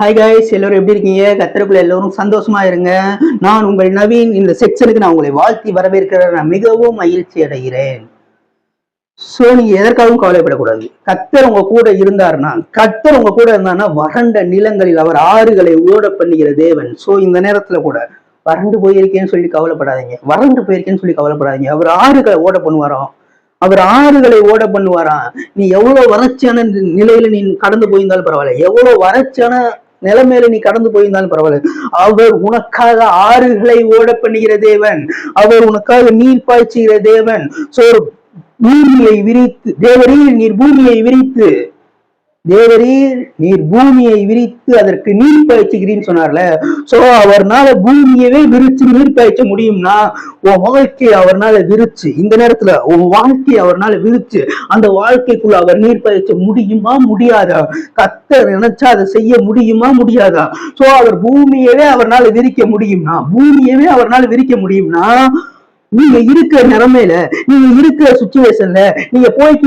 Hi guys, எல்லாரும் எப்படி இருக்கீங்க? கத்திரக்குள்ள எல்லாரும் சந்தோஷமா இருங்க. நான் உங்கள் நவீன். இந்த செக்ஷனுக்கு நான் உங்களை வாழ்த்தி வரவேற்கிற நான் மிகவும் மகிழ்ச்சி அடைகிறேன். சோ நீங்க எதற்காகவும் கவலைப்படக்கூடாது. கத்தர் உங்க கூட இருந்தாருன்னா, கத்தர் உங்க கூட இருந்தாருன்னா வறண்ட நிலங்களில் அவர் ஆறுகளை ஓட பண்ணுகிற தேவன். சோ இந்த நேரத்துல கூட வறண்டு போயிருக்கேன்னு சொல்லி கவலைப்படாதீங்க, வறண்டு போயிருக்கேன்னு சொல்லி கவலைப்படாதீங்க. அவர் ஆறுகளை ஓட பண்ணுவாராம். அவர் ஆறுகளை ஓட பண்ணுவாராம். நீ எவ்வளவு வறட்சியான நிலையில நீ கடந்து போயிருந்தாலும் பரவாயில்ல, எவ்வளவு வறட்சியான நிலைமையில நீ கடந்து போயிருந்தாலும் பரவாயில்ல, அவர் உனக்காக ஆறுகளை ஓட பண்ணுகிற தேவன். அவர் உனக்காக நீர் பாய்ச்சுகிற தேவன். சோ பூமியை விரித்து தேவரீர் நீர் பூமியை விரித்து தேவரீர் நீர் பூமியை விரித்து அதற்கு நீர் பாய்ச்சுகிறீன்னு சொன்னார்ல. சோ அவர்னால பூமியவே விரிச்சு நீர் பாய்ச்ச முடியும்னா உன் வாழ்க்கையை அவர்னால விரிச்சு, இந்த நேரத்துல உன் வாழ்க்கையை அவர்னால விரிச்சு அந்த வாழ்க்கைக்குள்ள அவர் நீர் பாய்ச்ச முடியுமா முடியாதா? கத்தர் நினைச்சா அதை செய்ய முடியுமா முடியாதா? சோ அவர் பூமியவே அவர்னால விரிக்க முடியும்னா, பூமியவே அவர்னால விரிக்க முடியும்னா, நீங்க இருக்கிற நிலைமையில, நீங்க இருக்கிற சுச்சுவேஷன்ல, நீங்க போய்க்கு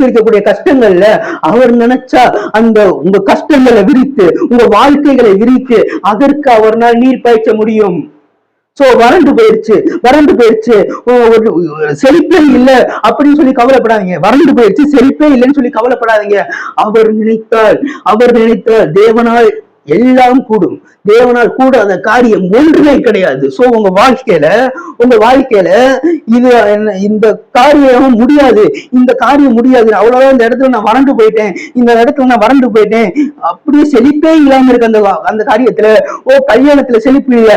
இருக்கக்கூடிய கஷ்டங்கள்ல அவர் நினைச்சா அந்த உங்க கஷ்டங்களை விரித்து, உங்க வாழ்க்கைகளை விரித்து அதற்கு அவர்னால் நீர் பாய்ச்ச முடியும். சோ வறண்டு போயிடுச்சு செழிப்பே இல்ல அப்படின்னு சொல்லி கவலைப்படாதீங்க. வறண்டு போயிடுச்சு, செழிப்பே இல்லைன்னு சொல்லி கவலைப்படாதீங்க. அவர் நினைத்தால் தேவனால் எல்லாம் கூடும். தேவனால் கூட அந்த காரியம் ஒன்றுமே கிடையாது. சோ உங்க வாழ்க்கையில இது இந்த காரியம் முடியாது, இந்த காரியம் முடியாது, அவ்வளவுதான், இந்த இடத்துல நான் வறண்டு போயிட்டேன் அப்படியே செழிப்பே இல்லாம இருக்கு அந்த காரியத்துல. கல்யாணத்துல செழிப்பு இல்ல,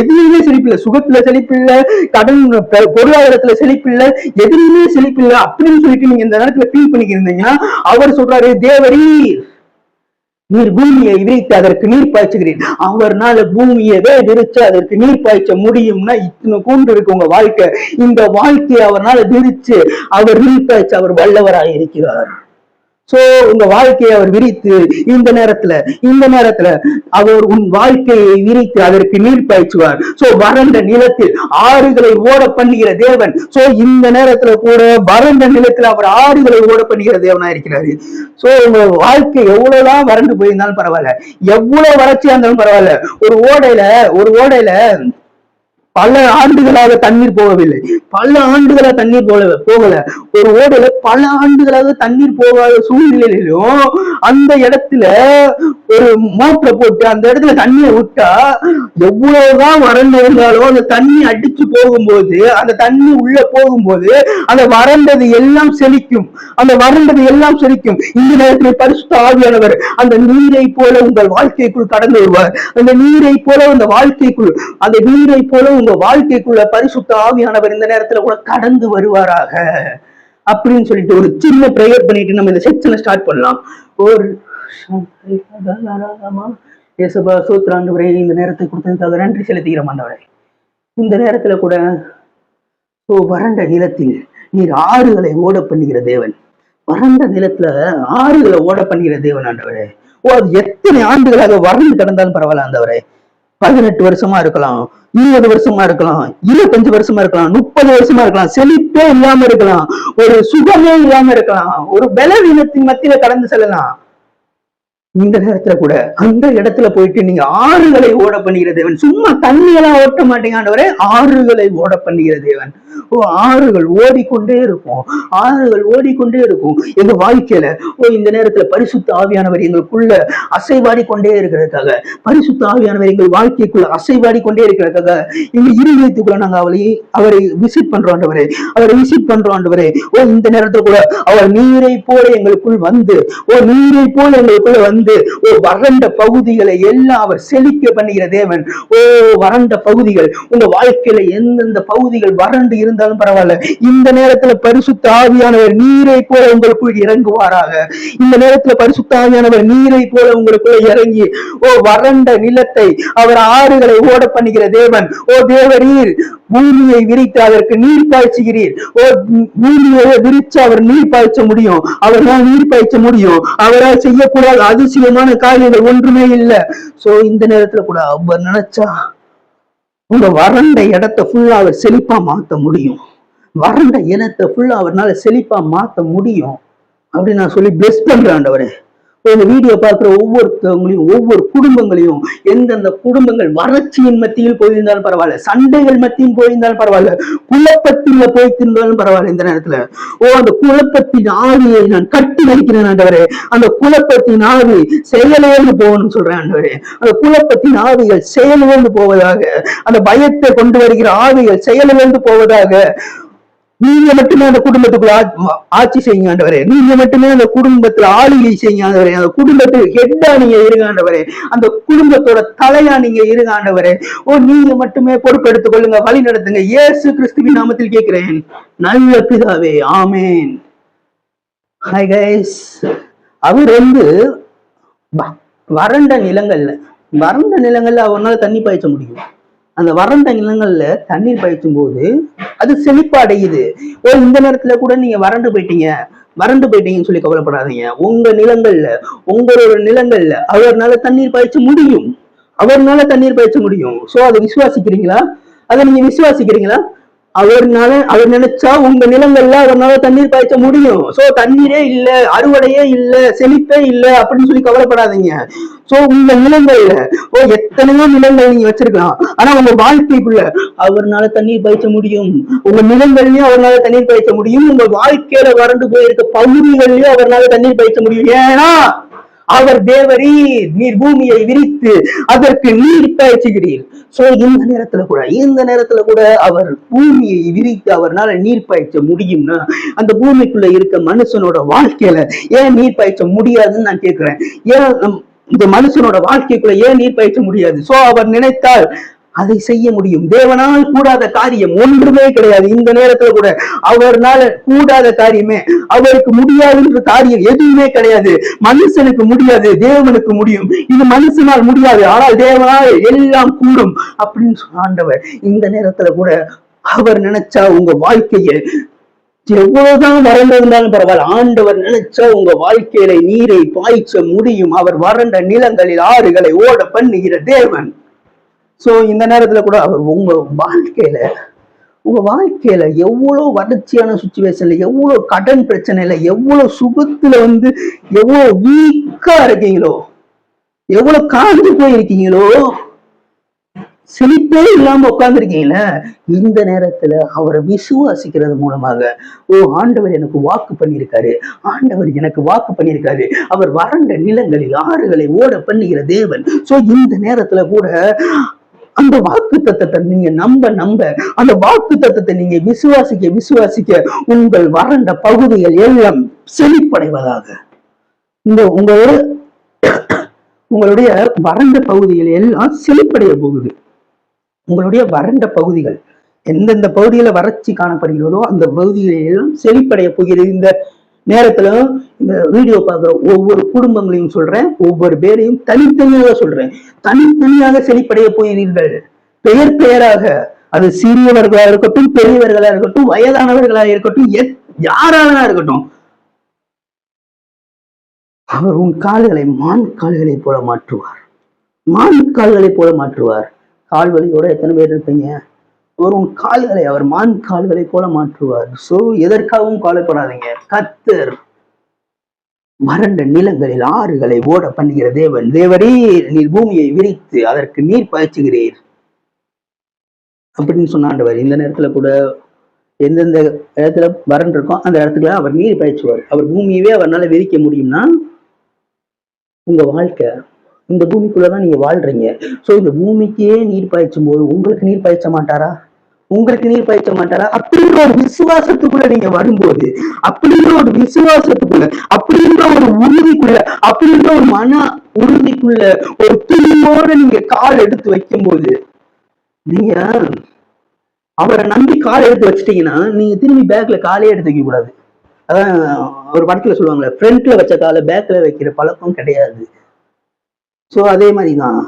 எதுலையுமே செழிப்பு இல்ல, சுகத்துல செழிப்பு இல்ல, கடன் பொருளாதாரத்துல செழிப்பு இல்ல, எதுலையுமே செழிப்பு இல்ல அப்படின்னு சொல்லிட்டு நீங்க இந்த நேரத்துல ஃபீல் பண்ணிக்கிட்டு இருந்தீங்கன்னா அவர் சொல்றாரு, தேவரீர் நீர் பூமியை விரித்து அதற்கு நீர் பாய்ச்சுகிறீர். அவர்னால பூமியவே விரிச்சு அதற்கு நீர் பாய்ச்ச முடியும்னா இத்தனை கூண்டு இருக்கு உங்க வாழ்க்கை. இந்த வாழ்க்கையை அவர்னால விரிச்சு அவர் நீர் பாய்ச்ச அவர் வல்லவராக இருக்கிறார். சோ உங்க வாழ்க்கையை அவர் விரித்து இந்த நேரத்துல அவர் உன் வாழ்க்கையை விரித்து அதற்கு நீர் பாய்ச்சுவார். சோ வறண்ட நிலத்தில் ஆறுகளை ஓட பண்ணுகிற தேவன். சோ இந்த நேரத்துல கூட வறண்ட நிலத்தில் அவர் ஆறுகளை ஓட பண்ணுகிற தேவனா இருக்கிறாரு. சோ உங்க வாழ்க்கை எவ்வளவுதான் வறண்டு போயிருந்தாலும் பரவாயில்ல, எவ்வளவு வறட்சியா இருந்தாலும் பரவாயில்ல, ஒரு ஓடையில பல ஆண்டுகளாக தண்ணீர் போகவில்லை, போகல, ஒரு ஓடையில பல ஆண்டுகளாக தண்ணீர் போகாத சூழ்நிலையிலும் அந்த இடத்துல ஒரு மோட்டரை போட்டு அந்த இடத்துல தண்ணியை விட்டா எவ்வளவுதான் வறண்டு இருந்தாலும் அந்த தண்ணி அடிச்சு போகும்போது, அந்த தண்ணி உள்ள போகும்போது அந்த வறண்டது எல்லாம் செழிக்கும். இந்த நேரத்தில் பரிசுத்த ஆவியானவர் அந்த நீரை போல உங்கள் வாழ்க்கைக்குள் கடந்து வருவார். அந்த நீரை போல உங்க வாழ்க்கைக்குள்ள பரிசுத்த ஆவியானவர் இந்த நேரத்துல கூட கடந்து வருவாராக அப்படின்னு சொல்லிட்டு ஒரு சின்ன பிரேயர் பண்ணிட்டு நம்ம இந்த செக்ஷனை ஸ்டார்ட் பண்ணலாம். ஒரு சோத்ராண்டவரே, இந்த நேரத்தை கொடுத்ததுக்காக நன்றி செலுத்துகிறோம் ஆண்டவரே. இந்த நேரத்துல கூட வறண்ட நிலத்தில் நீர் ஆறுகளை ஓட பண்ணுகிற தேவன், வறண்ட நிலத்துல ஆறுகளை ஓட பண்ணுகிற தேவன் ஆண்டவரே. அது எத்தனை ஆண்டுகளாக வறண்டு கிடந்தாலும் பரவாயில்ல ஆண்டவரே. 18 வருஷமா இருக்கலாம், 20 வருஷமா இருக்கலாம், 25 வருஷமா இருக்கலாம், 30 வருஷமா இருக்கலாம், செழிப்பே இல்லாம இருக்கலாம், ஒரு சுகமே இல்லாம இருக்கலாம், ஒரு பலவீனத்தின் மத்தியில கடந்து செல்லலாம். இந்த நேரத்துல கூட அந்த இடத்துல போயிட்டு நீங்க ஆறுகளை ஓட பண்ணுகிற தேவன். சும்மா தண்ணியெல்லாம் ஓட்ட மாட்டீங்க ஆண்டவரே, ஆறுகளை ஓட பண்ணுகிற தேவன். ஆறுகள் ஓடிக்கொண்டே இருக்கும் எங்க வாழ்க்கையில. இந்த நேரத்துல பரிசுத்த ஆவியானவர் எங்களுக்குள்ள அசைவாடி கொண்டே இருக்கிறதுக்காக, பரிசுத்த ஆவியானவர் எங்கள் வாழ்க்கைக்குள்ள அசைவாடி கொண்டே இருக்கிறதுக்காக எங்க இருதயத்துக்குள்ள நாங்க அவரை விசிட் பண்றோம் ஆண்டவரே. இந்த நேரத்துல கூட அவர் நீரை போல எங்களுக்குள் வந்து வறண்ட பகுதிகளை எல்லாம் அவர் செழிக்க பண்ணுகிற தேவன். வறண்ட பகுதிகள் உங்க வாழ்க்கையில எந்தெந்த பகுதிகள் வறண்டு இருந்தாலும் பரவாயில்ல, இந்த நேரத்துல பரிசுத்த ஆவியானவர் நீரை போல உங்களுக்குள் இறங்குவாராக. இந்த நேரத்துல பரிசுத்த ஆவியானவர் நீரை போல உங்களுக்குள்ள இறங்கி வறண்ட நிலத்தை அவர் ஆறுகளை ஓட பண்ணுகிற தேவன். தேவரீர் பூமியை விரித்து அதற்கு நீர் பாய்ச்சுகிறீர். பூமியை விரிச்சு அவர் நீர் பாய்ச்ச முடியும், அவரால் நீர் பாய்ச்ச முடியும். அவரால் செய்யக்கூடாத அதிசயமான காரியங்கள் ஒன்றுமே இல்லை. சோ இந்த நேரத்துல கூட அவர் நினைச்சா உங்க வறண்ட இடத்தை ஃபுல்லா அவர் செழிப்பா மாத்த முடியும். வறண்ட இனத்தை ஃபுல்லா அவர்னால செழிப்பா மாத்த முடியும் அப்படின்னு நான் சொல்லி பிளஸ் பண்றேன் ஆண்டவரே. இந்த வீடியோ பார்க்கிற ஒவ்வொருத்தவங்களையும், ஒவ்வொரு குடும்பங்களையும், எந்தெந்த குடும்பங்கள் வறட்சியின் மத்தியில் போயிருந்தாலும் பரவாயில்ல, சண்டைகள் மத்தியில் போயிருந்தாலும் பரவாயில்ல, குழப்பத்தில போயிருந்தாலும் பரவாயில்ல, இந்த நேரத்துல அந்த குழப்பத்தின் ஆவியை நான் கட்டி வைக்கிறேன் ஆண்டவரே. அந்த குழப்பத்தின் ஆவி செயலிழந்து போகணும்னு சொல்றேன் ஆண்டவரே. அந்த குழப்பத்தின் ஆவிகள் செயலிழந்து போவதாக, அந்த பயத்தை கொண்டு வருகிற ஆவிகள் செயலிழந்து போவதாக. நீங்க மட்டுமே அந்த குடும்பத்துக்குள்ள ஆட்சி செய்யுங்க ஆண்டவரே. நீங்க மட்டுமே அந்த குடும்பத்துல ஆளுகை செய்யுங்க ஆண்டவரே. அந்த குடும்பத்துக்கு ஹெட்டா நீங்க இருங்க ஆண்டவரே. அந்த குடும்பத்தோட தலையா நீங்க இருங்க ஆண்டவரே. நீங்க மட்டுமே பொறுப்பெடுத்துக் கொள்ளுங்க, வழி நடத்துங்க. இயேசு கிறிஸ்துவின் நாமத்தில் கேட்கிறேன் நல்ல பிதாவே, ஆமேன். Hi guys. அவர் வறண்ட நிலங்கள்ல அவரால் தண்ணி பாய்ச்ச முடியும். அந்த வறண்ட நிலங்கள்ல தண்ணீர் பாய்ச்சும் போது அது செழிப்பா அடையுது. இந்த நேரத்துல கூட நீங்க வறண்டு போயிட்டீங்கன்னு சொல்லி கவலைப்படாதீங்க. உங்களோட நிலங்கள்ல அவர்னால தண்ணீர் பாய்ச்ச முடியும். சோ அதை விசுவாசிக்கிறீங்களா? அவர் நினைச்சா உங்க நிலங்கள்ல அவர்னால தண்ணீர் பாய்ச்ச முடியும். சோ தண்ணீரே இல்ல, அறுவடையே இல்ல, செழிப்பே இல்ல அப்படின்னு சொல்லி கவலைப்படாதீங்க. சோ உங்க நிலங்கள்ல எத்தனையோ நிலங்கள் நீங்க வச்சிருக்கலாம், ஆனா உங்க வாழ்க்கைக்குள்ள அவர்னால தண்ணீர் பாய்ச்ச முடியும். உங்க நிலங்கள்லயும் அவர்னால தண்ணீர் பாய்ச்ச முடியும். உங்க வாழ்க்கையில வறண்டு போயிருக்க பகுதிகள்லயும் அவர்னால தண்ணீர் பாய்ச்ச முடியும். ஏன்னா அவர் தேவரீர், நீர் பூமியை விரித்து அதற்கு நீர் பாய்ச்சுகிறீர். சோ இந்த நேரத்துல கூட அவர் பூமியை விரித்து அவர்னால நீர் பாய்ச்ச முடியும்னா அந்த பூமிக்குள்ள இருக்க மனுஷனோட வாழ்க்கையில ஏன் நீர் பாய்ச்ச முடியாதுன்னு நான் கேட்கிறேன். ஏன் இந்த மனுஷனோட வாழ்க்கைக்குள்ள ஏன் நீர் பாய்ச்ச முடியாது? சோ அவர் நினைத்தால் அதை செய்ய முடியும். தேவனால் கூடாத காரியம் ஒன்றுமே கிடையாது. இந்த நேரத்துல கூட அவர்னால கூடாத காரியமே, அவருக்கு முடியாதுன்ற காரியம் எதுவுமே கிடையாது. மனுஷனுக்கு முடியாது, தேவனுக்கு முடியும். இது மனுஷனால் முடியாது, ஆனால் தேவனால் எல்லாம் கூடும் அப்படின்னு ஆண்டவர் இந்த நேரத்துல கூட அவர் நினைச்சா உங்க வாழ்க்கையை எவ்வளவுதான் வறண்டு இருந்தாலும் பரவாயில்ல, ஆண்டவர் நினைச்சா உங்க வாழ்க்கையில நீரை பாய்ச்ச முடியும். அவர் வறண்ட நிலங்களில் ஆறுகளை ஓட பண்ணுகிற தேவன். சோ இந்த நேரத்துல கூட அவர் உங்க வாழ்க்கையில எவ்வளவு வறட்சியான சுச்சுவேஷன்ல, எவ்வளவு கடன் பிரச்சனையில, எவ்வளவு சுகத்துல எவ்வளவு வீக்கா இருக்கீங்களோ, எவ்வளவு காஞ்சு போயிருக்கீங்களோ, செழிப்பே இல்லாம உட்கார்ந்துருக்கீங்களே, இந்த நேரத்துல அவரை விசுவாசிக்கிறது மூலமாக ஆண்டவர் எனக்கு வாக்கு பண்ணியிருக்காரு, அவர் வறண்ட நிலங்களில் ஆறுகளை ஓட பண்ணுகிற தேவன். சோ இந்த நேரத்துல கூட அந்த வாக்கு தத்தத்தை நீங்க நம்ப அந்த வாக்கு தத்தத்தை நீங்க விசுவாசிக்க உங்கள் வறண்ட பகுதிகள் எல்லாம் செழிப்படைவதாக. உங்களுடைய வறண்ட பகுதிகள் எல்லாம் செழிப்படைய போகுது. உங்களுடைய வறண்ட பகுதிகள் எந்தெந்த பகுதியில வறட்சி காணப்படுகிறதோ அந்த பகுதிகளில் எல்லாம் செழிப்படைய போகிறது. இந்த நேரத்துல இந்த வீடியோ பார்க்குற ஒவ்வொரு குடும்பங்களையும் சொல்றேன், ஒவ்வொரு பேரையும் தனித்தனியாக செழிப்படைய போகிறீர்கள். பெயராக, அது சிறியவர்களா இருக்கட்டும், பெரியவர்களா இருக்கட்டும், வயதானவர்களா இருக்கட்டும், யாராக இருக்கட்டும், அவர் உன் கால்களை மான் கால்களை போல மாற்றுவார். கால்வலியோட எத்தனை பேர் இருப்பீங்க? உன் கால்களை அவர் மான் கால்களை போல மாற்றுவார். சோ எதற்காகவும் கவலைப்படாதீங்க. கர்த்தர் வறண்ட நிலங்களில் ஆறுகளை ஓட பண்ணுகிற தேவன். தேவரே, நீர் பூமியை விரித்து அதற்கு நீர் பாய்ச்சுகிறீர் அப்படின்னு சொன்னாண்டவர். இந்த நேரத்துல கூட எந்தெந்த இடத்துல வறண்டு இருக்கோ அந்த இடத்துல அவர் நீர் பாய்ச்சுவார். அவர் பூமியவே அவரால் விரிக்க முடியும்னா உங்க வாழ்க்கை இந்த பூமிக்குள்ளதான் நீங்க வாழ்றீங்க. சோ இந்த பூமிக்கே நீர் பாய்ச்சும் போது உங்களுக்கு நீர் பாய்ச்ச மாட்டாரா? அப்படின்ற ஒரு விசுவாசத்துக்குள்ள நீங்க வரும்போது, அப்படின்ற ஒரு விசுவாசத்துக்குள்ள, அப்படின்ற ஒரு உறுதிக்குள்ள, அப்படின்ற ஒரு மன உறுதிக்குள்ள ஒரு துணிவோட நீங்க கால் எடுத்து வைக்கும் போது, நீங்க அவரை நம்பி கால் எடுத்து வச்சிட்டீங்கன்னா நீங்க திரும்பி பேக்ல காலே எடுத்து வைக்க கூடாது. அதான் ஒரு படத்துல சொல்லுவாங்களே, ஃப்ரண்ட்ல வச்ச காலை பேக்ல வைக்கிற பழக்கம் கிடையாது. சோ அதே மாதிரிதான்,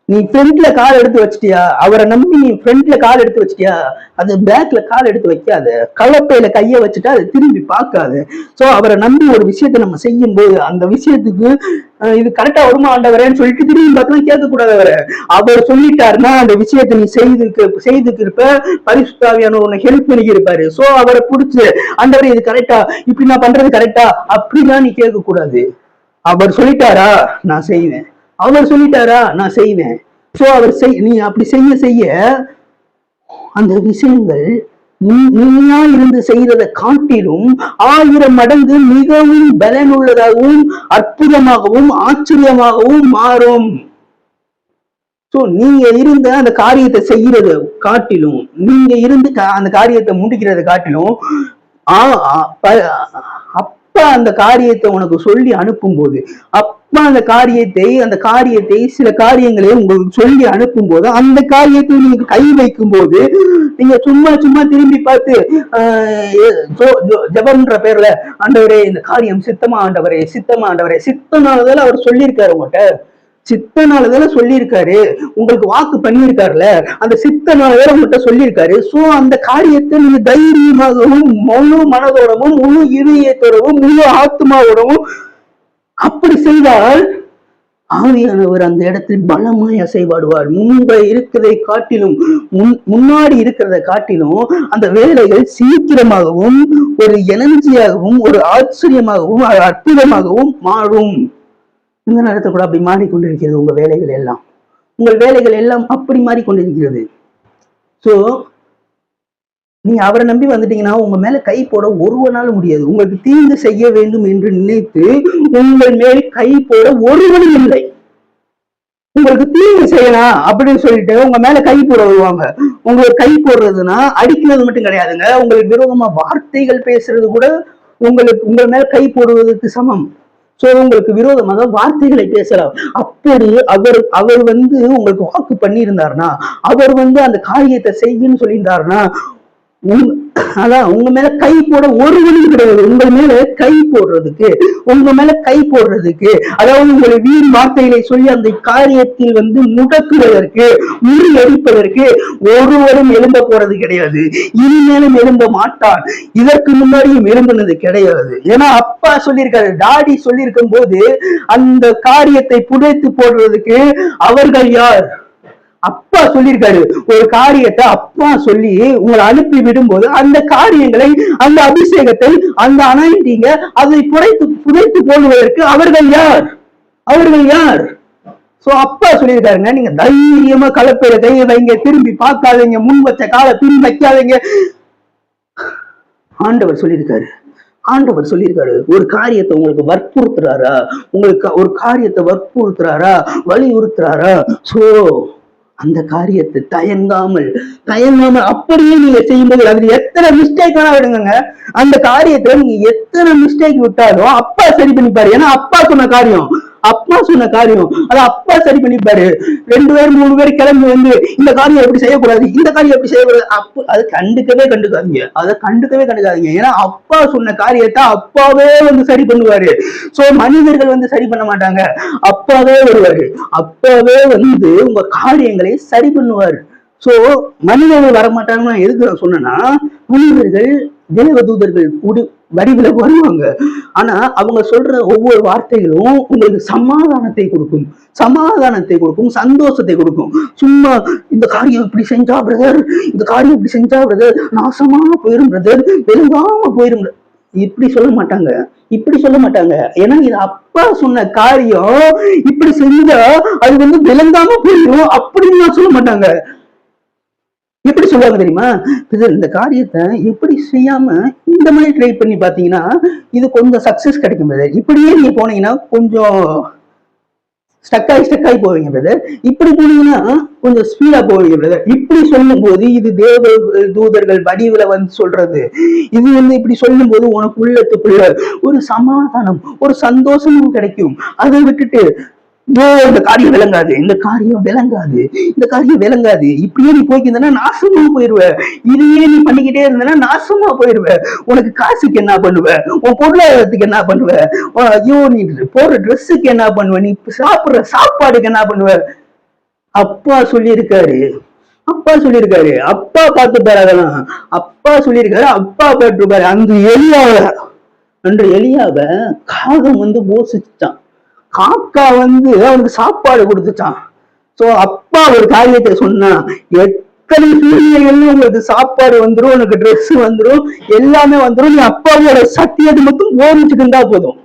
நீ ஃப்ரண்ட்ல கால் எடுத்து வச்சிட்டியா, அவரை நம்பி நீ ஃப்ரண்ட்ல கால் எடுத்து வச்சிட்டியா, அது பேக்ல கால் எடுத்து வைக்காத. கலப்பையில கைய வச்சுட்டா அது திரும்பி பார்க்காது. சோ அவரை நம்பி ஒரு விஷயத்த நம்ம செய்யும் போது அந்த விஷயத்துக்கு இது கரெக்டா வருமா ஆண்டவரேன்னு சொல்லிட்டு திரும்பி பார்த்தா கேட்க கூடாது. அவர் சொல்லிட்டாருன்னா அந்த விஷயத்த நீ செய்துக்கு இருப்ப, பரிசுத்த ஆவியானவர் உன்னை ஹெல்ப் பண்ணி இருப்பாரு. சோ அவரை பிடிச்சு, ஆண்டவரே இது கரெக்டா, இப்படி நான் பண்றது கரெக்டா அப்படின்னா நீ கேட்க கூடாது. அவர் சொல்லிட்டாரா நான் செய்வேன், அவர் சொல்லிட்டாரா நான் செய்வேன். சோ அவர் நீ அப்படி செய்ய செய்ய அந்த விஷயங்கள் நீயா இருந்து செய்யறதை காட்டிலும் 1000 மடங்கு மிகவும் பலனுள்ளதாகவும் அற்புதமாகவும் ஆச்சரியமாகவும் மாறும். சோ நீங்க இருந்த அந்த காரியத்தை செய்யறத காட்டிலும், நீங்க இருந்து அந்த காரியத்தை முடிக்கிறத காட்டிலும் அப்பா அந்த காரியத்தை உனக்கு சொல்லி அனுப்பும் போது, அப்பா அந்த காரியத்தை சில காரியங்களை உங்களுக்கு சொல்லி அனுப்பும் போது, அந்த காரியத்தை நீங்க கை வைக்கும் போது, நீங்க சும்மா சும்மா திரும்பி பார்த்து ஜபம்ன்ற பேர்ல ஆண்டவரே இந்த காரியம் சித்தமா ஆண்டவரே, சித்தமா ஆண்டவரே, சித்தமானதால அவர் சொல்லியிருக்காரு உங்கள்கிட்ட, சித்தனாலதான சொல்லியிருக்காரு, உங்களுக்கு வாக்கு பண்ணியிருக்காருல, அந்த சித்தனாலதான் உங்கள்கிட்ட சொல்லியிருக்காரு. சோ அந்த காரியத்தை நீங்க தைரியமாகவும் முழு மனதோடவும் முழு இதயத்தோடவும் முழு ஆத்மாவோடவும் அப்படி செய்தால் ஆவியானவர் அந்த இடத்தில் பலமாய் அசைவாடுவார். முன்பு இருக்கிறதை காட்டிலும் முன்னாடி இருக்கிறத காட்டிலும் அந்த வேலைகள் சீக்கிரமாகவும் ஒரு எனர்ஜியாகவும் ஒரு ஆச்சரியமாகவும் அற்புதமாகவும் மாறும். இந்த நேரத்தில் கூட அப்படி மாறிக்கொண்டிருக்கிறது உங்க வேலைகள் எல்லாம், உங்கள் வேலைகள் எல்லாம் அப்படி மாறிக்கொண்டிருக்கிறது. சோ நீங்க அவரை நம்பி வந்துட்டீங்கன்னா உங்க மேல கை போட ஒருவனாலும் முடியாது. உங்களுக்கு தீங்கு செய்ய வேண்டும் என்று நினைத்து உங்கள் மேல் கை போட ஒருவனும் இல்லை. உங்களுக்கு தீங்கு செய்யலாம் அப்படின்னு சொல்லிட்டு உங்க மேல கை போட வருவாங்க. உங்களுக்கு கை போடுறதுன்னா அடிக்கிறது மட்டும் கிடையாதுங்க, உங்களுக்கு விரோதமா வார்த்தைகள் பேசுறது கூட உங்கள் மேல கை போடுவதற்கு சமம். சோ உங்களுக்கு விரோதமாக வார்த்தைகளை பேசலாம். அப்படி அவர் உங்களுக்கு வாக்கு பண்ணியிருந்தாருன்னா, அவர் அந்த காரியத்தை செய்யுன்னு சொல்லியிருந்தாருன்னா, அதான் உங்க மேல கை போட ஒருவனும் கிடையாது. உங்க மேல கை போடுறதுக்கு அதாவது உங்களை வீண் வார்த்தைகளை சொல்லி அந்த காரியத்தில் முடக்குவதற்கு முறியடிப்பதற்கு ஒருவரும் எழும்ப போறது கிடையாது. இனிமேலும் எழும்ப மாட்டான். இதற்கு முன்னாடியும் எழும்பினது கிடையாது. ஏன்னா அப்பா சொல்லியிருக்காரு, டாடி சொல்லியிருக்கும் போது அந்த காரியத்தை புதைத்து போடுறதுக்கு அவர்கள் யார்? அப்பா சொல்லியிருக்காரு. ஒரு காரியத்தை அப்பா சொல்லி உங்களை அனுப்பி விடும்போது அந்த காரியங்களை, அந்த அபிஷேகத்தை, அந்த அனாயிண்டிங்க அதை புதைத்து போடுவதற்கு அவர்கள் யார்? சோ அப்பா சொல்லியிருக்காருங்க, நீங்க தைரியமா கலப்பையில கையை வைங்க, திரும்பி பார்க்காதீங்க, முன் வச்ச காலை திரும்பி வைக்காதீங்க. ஆண்டவர் சொல்லியிருக்காரு. ஒரு காரியத்தை உங்களுக்கு வற்புறுத்துறாரா, ஒரு காரியத்தை வற்புறுத்துறாரா, வலியுறுத்துறாரா, சோ அந்த காரியத்தை தயங்காமல் அப்படியே நீங்க செய்யும்போது அதுல எத்தனை மிஸ்டேக் வேணா விடுங்க. அந்த காரியத்தை நீங்க எத்தனை மிஸ்டேக் விட்டாலும் அப்பா சரி பண்ணிப்பாரு. ஏன்னா அப்பா சொன்ன காரியம் அது அப்பா சரி பண்ணிப்பாரு. 2 பேர் 3 பேர் கிளம்பி இந்த காரியம் எப்படி செய்யக்கூடாது, இந்த காரியம் எப்படி செய்யக்கூடாது, அதை கண்டுக்கவே கண்டுக்காதீங்க. ஏன்னா அப்பா சொன்ன காரியத்தை அப்பாவே சரி பண்ணுவாரு. சோ மனிதர்கள் சரி பண்ண மாட்டாங்க, அப்பாவே வருவாரு. அப்பாவே உங்க காரியங்களை சரி பண்ணுவாரு. சோ மனிதர்கள் வரமாட்டாங்கன்னா எதுக்கு நான் சொன்னேன்னா, மனிதர்கள் தேவதூதர்கள் வடிவில வருவாங்க. ஆனா அவங்க சொல்ற ஒவ்வொரு வார்த்தைகளும் உங்களுக்கு சமாதானத்தை கொடுக்கும், சந்தோஷத்தை கொடுக்கும். சும்மா இந்த காரியம் இப்படி செஞ்சா பிரதர், நாசமா போயிரும் பிரதர், வெறுங்காம போயிரும், இப்படி சொல்ல மாட்டாங்க. ஏன்னா இது அப்பா சொன்ன காரியம், இப்படி செஞ்சா அது விளங்காம போயிடும் அப்படின்னு சொல்ல மாட்டாங்க. எப்படி சொல்லுவாங்க தெரியுமா? இந்த காரியத்தை எப்படி செய்யாம இந்த மாதிரி ட்ரை பண்ணி பாத்தீங்கன்னா இது கொஞ்சம் சக்சஸ் கிடைக்கும் பிரதர். இப்படியே நீங்க போனீங்கன்னா கொஞ்சம் ஸ்டக் ஆகி போவீங்க பிரதர். இப்படி போனீங்கன்னா கொஞ்சம் ஸ்பீடா போவீங்க பிரதர். இப்படி சொல்லும் போது இது தேவ தூதர்கள் வடிவுல சொல்றது. இது இப்படி சொல்லும் போது உனக்கு உள்ளத்துக்குள்ள ஒரு சமாதானம், ஒரு சந்தோஷமும் கிடைக்கும். அதை விட்டுட்டு இந்த காரியம் விளங்காது, இப்படியே நீ போய்க்கிருந்தனா நாசமா போயிருவ, இதையே நீ பண்ணிக்கிட்டே இருந்தனா நாசமா போயிருவ, உனக்கு காசுக்கு என்ன பண்ணுவ, உன் பொருளாதாரத்துக்கு என்ன பண்ணுவ, ஐயோ நீ போடுற ட்ரெஸ்ஸுக்கு என்ன பண்ணுவ, நீ சாப்பிடுற சாப்பாடுக்கு என்ன பண்ணுவ. அப்பா சொல்லியிருக்காரு, அப்பா பார்த்துப்பாரு. அதெல்லாம் அப்பா சொல்லியிருக்காரு, அப்பா பார்த்துப்பாரு. அன்று எலியாவ காகம் போசிச்சான், காக்கா அவனுக்கு சாப்பாடு கொடுத்துச்சான். சோ அப்பா ஒரு காரியத்தை சொன்னா, எத்தனை சூழ்நிலைகள்ல உங்களுக்கு சாப்பாடு வந்துடும், உனக்கு ட்ரெஸ் வந்துடும், எல்லாமே வந்துடும். நீ அப்பாவோட சத்தியத்தை மட்டும் ஓடிச்சுட்டு இருந்தா போதும்.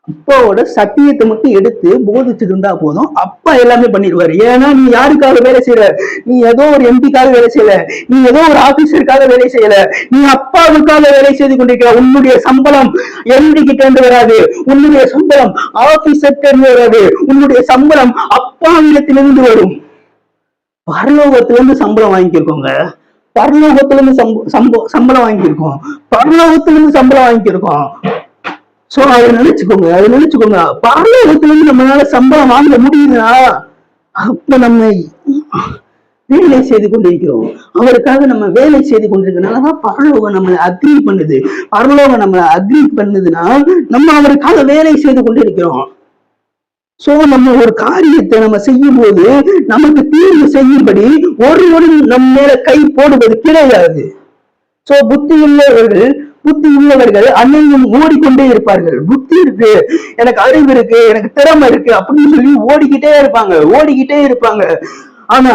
அப்பாவோட சத்தியத்தை மட்டும் எடுத்து போதிச்சுட்டு இருந்தா போதும், அப்பா எல்லாமே பண்ணிடுவாரு. ஏன்னா நீ யாருக்காக வேலை செய்யற? நீ ஏதோ ஒரு எம்பிக்காக வேலை செய்யல, நீ ஏதோ ஒரு ஆபீசருக்காக வேலை செய்யல, நீ அப்பாவுக்காக வேலை செய்து கொண்டிருக்கிற. உன்னுடைய சம்பளம் எம்பி கிட்ட இருந்து வராது, உன்னுடைய சம்பளம் ஆபீசர்கிட்ட இருந்து வராது, உன்னுடைய சம்பளம் அப்பாவிடத்திலிருந்து வரும். பரலோகத்திலிருந்து சம்பளம் வாங்கியிருக்கோங்க. பரலோகத்திலிருந்து சம்பளம் வாங்கியிருக்கோம். பரலோகத்திலிருந்து சம்பளம் வாங்கியிருக்கோம். சோ அதை நினைச்சுக்கோங்க. பரலோகத்துல இருந்து நம்மளால சம்பளம் வாங்க முடியுதுன்னா அப்ப நம்ம வேலை செய்து கொண்டிருக்கிறோம். அவருக்காக நம்ம வேலை செய்து கொண்டிருக்கிறதுனாலதான் பரலோகம் நம்மளை அக்ரி பண்ணுது. பரலோகம் நம்மளை அக்ரி பண்ணுதுன்னா நம்ம அவருக்காக வேலை செய்து கொண்டிருக்கிறோம். சோ நம்ம ஒரு காரியத்தை நம்ம செய்யும் போது நமக்கு தீர்வு செய்யும்படி ஒரு நம்ம மேல கை போடுவது கிடையாது. சோ புத்தி உள்ளவர்கள் அன்னையும் ஓடிக்கொண்டே இருப்பார்கள். புத்தி இருக்கு, எனக்கு அறிவு இருக்கு, எனக்கு திறமை இருக்கு அப்படின்னு சொல்லி ஓடிக்கிட்டே இருப்பாங்க. ஆனா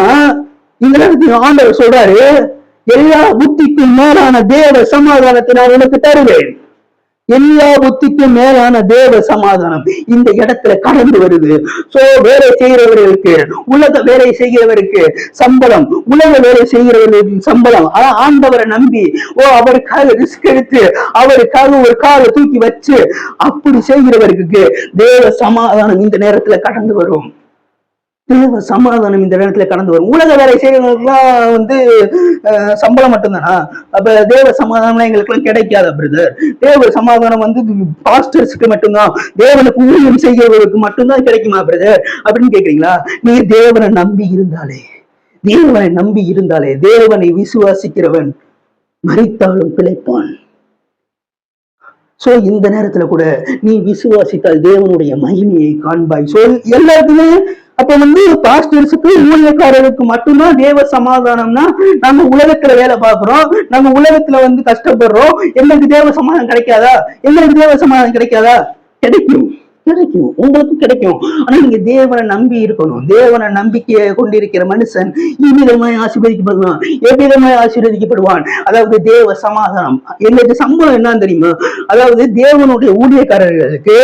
இந்த நேரத்தில் ஆண்டவர் சொல்றாரு, எல்லா புத்திக்கும் மேலான தேவ சமாதானத்தை நான் உனக்கு தருவேன். எல்லா புத்திக்கும் மேலான தேவ சமாதானம் இந்த இடத்துல கடந்து வருது. சோ வேலை செய்கிறவர்களுக்கு, உலக வேலை செய்கிறவருக்கு சம்பளம், உலக வேலை செய்கிறவர்களுக்கு சம்பளம். ஆனா ஆண்டவரை நம்பி அவருக்காக ரிஸ்க் எடுத்து அவருக்காக ஒரு காலை தூக்கி வச்சு அப்படி செய்கிறவருக்கு தேவ சமாதானம் இந்த நேரத்துல கடந்து வரும். தேவ சமாதானம் இந்த நேரத்துல கடந்து வரும். உலக வேலை செய்யறவங்களுக்குலாம் சம்பளம் மட்டும்தானா? அப்ப தேவ சமாதானம் எங்களுக்கு எல்லாம் கிடைக்காத பிரதர்? தேவ சமாதானம் பாஸ்டர்ஸ்க்கு மட்டும்தான், தேவனுக்கு ஊழியம் செய்கிறவர்களுக்கு மட்டும்தான் கிடைக்குமா பிரதர் அப்படின்னு கேக்குறீங்களா? நீ தேவனை நம்பி இருந்தாலே, தேவனை விசுவாசிக்கிறவன் மரித்தாலும் பிழைப்பான். சோ இந்த நேரத்துல கூட நீ விசுவாசித்தால் தேவனுடைய மகிமையை காண்பாய். சோ எல்லாருக்குமே அப்ப பாஸ்டர்ஸுக்கு ஊழியக்காரருக்கு மட்டும்தான் தேவ சமாதானம்னா, நம்ம உலகத்துல வேலை பார்க்கிறோம், நம்ம உலகத்துல கஷ்டப்படுறோம், எங்களுக்கு தேவ சமாதானம் கிடைக்காதா? கிடைக்கும், உங்களுக்கும் கிடைக்கும். ஆனா நீங்க தேவனை நம்பி இருக்கணும். தேவனை நம்பிக்கையை கொண்டிருக்கிற மனுஷன் இவ்விதமாய் ஆசீர்வதிக்கப்படுவான். எவ்விதமாய் ஆசீர்வதிக்கப்படுவான்? அதாவது தேவ சமாதானம். எங்களுக்கு சம்பளம் என்னன்னு தெரியுமா? அதாவது தேவனுடைய ஊழியக்காரர்களுக்கு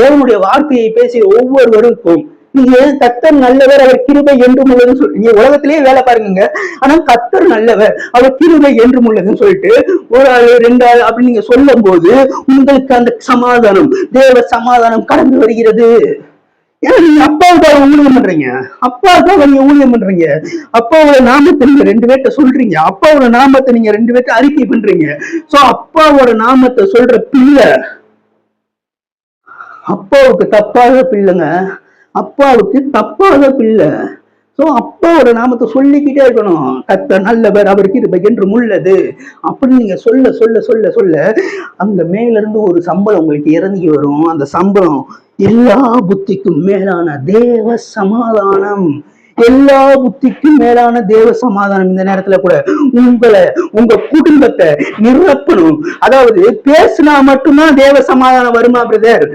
தேவனுடைய வார்த்தையை பேசிய ஒவ்வொருவருக்கும் நீங்க கர்த்தர் நல்லவர், அவர் கிருபை என்றும் உள்ளதுன்னு சொல்லி நீங்க உலகத்திலேயே வேலை பாருங்க. ஆனா கர்த்தர் நல்லவர், அவர் கிருபை என்றும் உள்ளதுன்னு சொல்லிட்டு ஒரு ஆள் 2 ஆள் அப்படின்னு நீங்க சொல்லும் போது உங்களுக்கு அந்த சமாதானம், தேவ சமாதானம் கடந்து வருகிறது. ஏன்னா நீங்க அப்பாவுக்காக ஊழியம் பண்றீங்க. அப்பாவோட நாமத்தை நீங்க 2 பேர்ட்ட சொல்றீங்க. அப்பாவோட நாமத்தை நீங்க 2 பேர்ட்ட அறிக்கை பண்றீங்க. சோ அப்பாவோட நாமத்தை சொல்ற பிள்ளை அப்பாவுக்கு தப்பாக பிள்ளை. சோ அப்பாவோட நாமத்தை சொல்லிக்கிட்டே இருக்கணும். கர்த்தர் நல்லவர், அவர் கிருபை என்றும் உள்ளது அப்படின்னு நீங்க சொல்ல அந்த மேல இருந்து ஒரு சம்பளம் உங்களுக்கு இறங்கி வரும். அந்த சம்பளம் எல்லா புத்திக்கும் மேலான தேவ சமாதானம். எல்லா புத்திக்கும் மேலான தேவ சமாதானம் இந்த நேரத்துல கூட உங்க குடும்பத்தை நிரப்பணும். அதாவது பேசினா மட்டும்தான் தேவ சமாதானம் வருமா பிரதர்?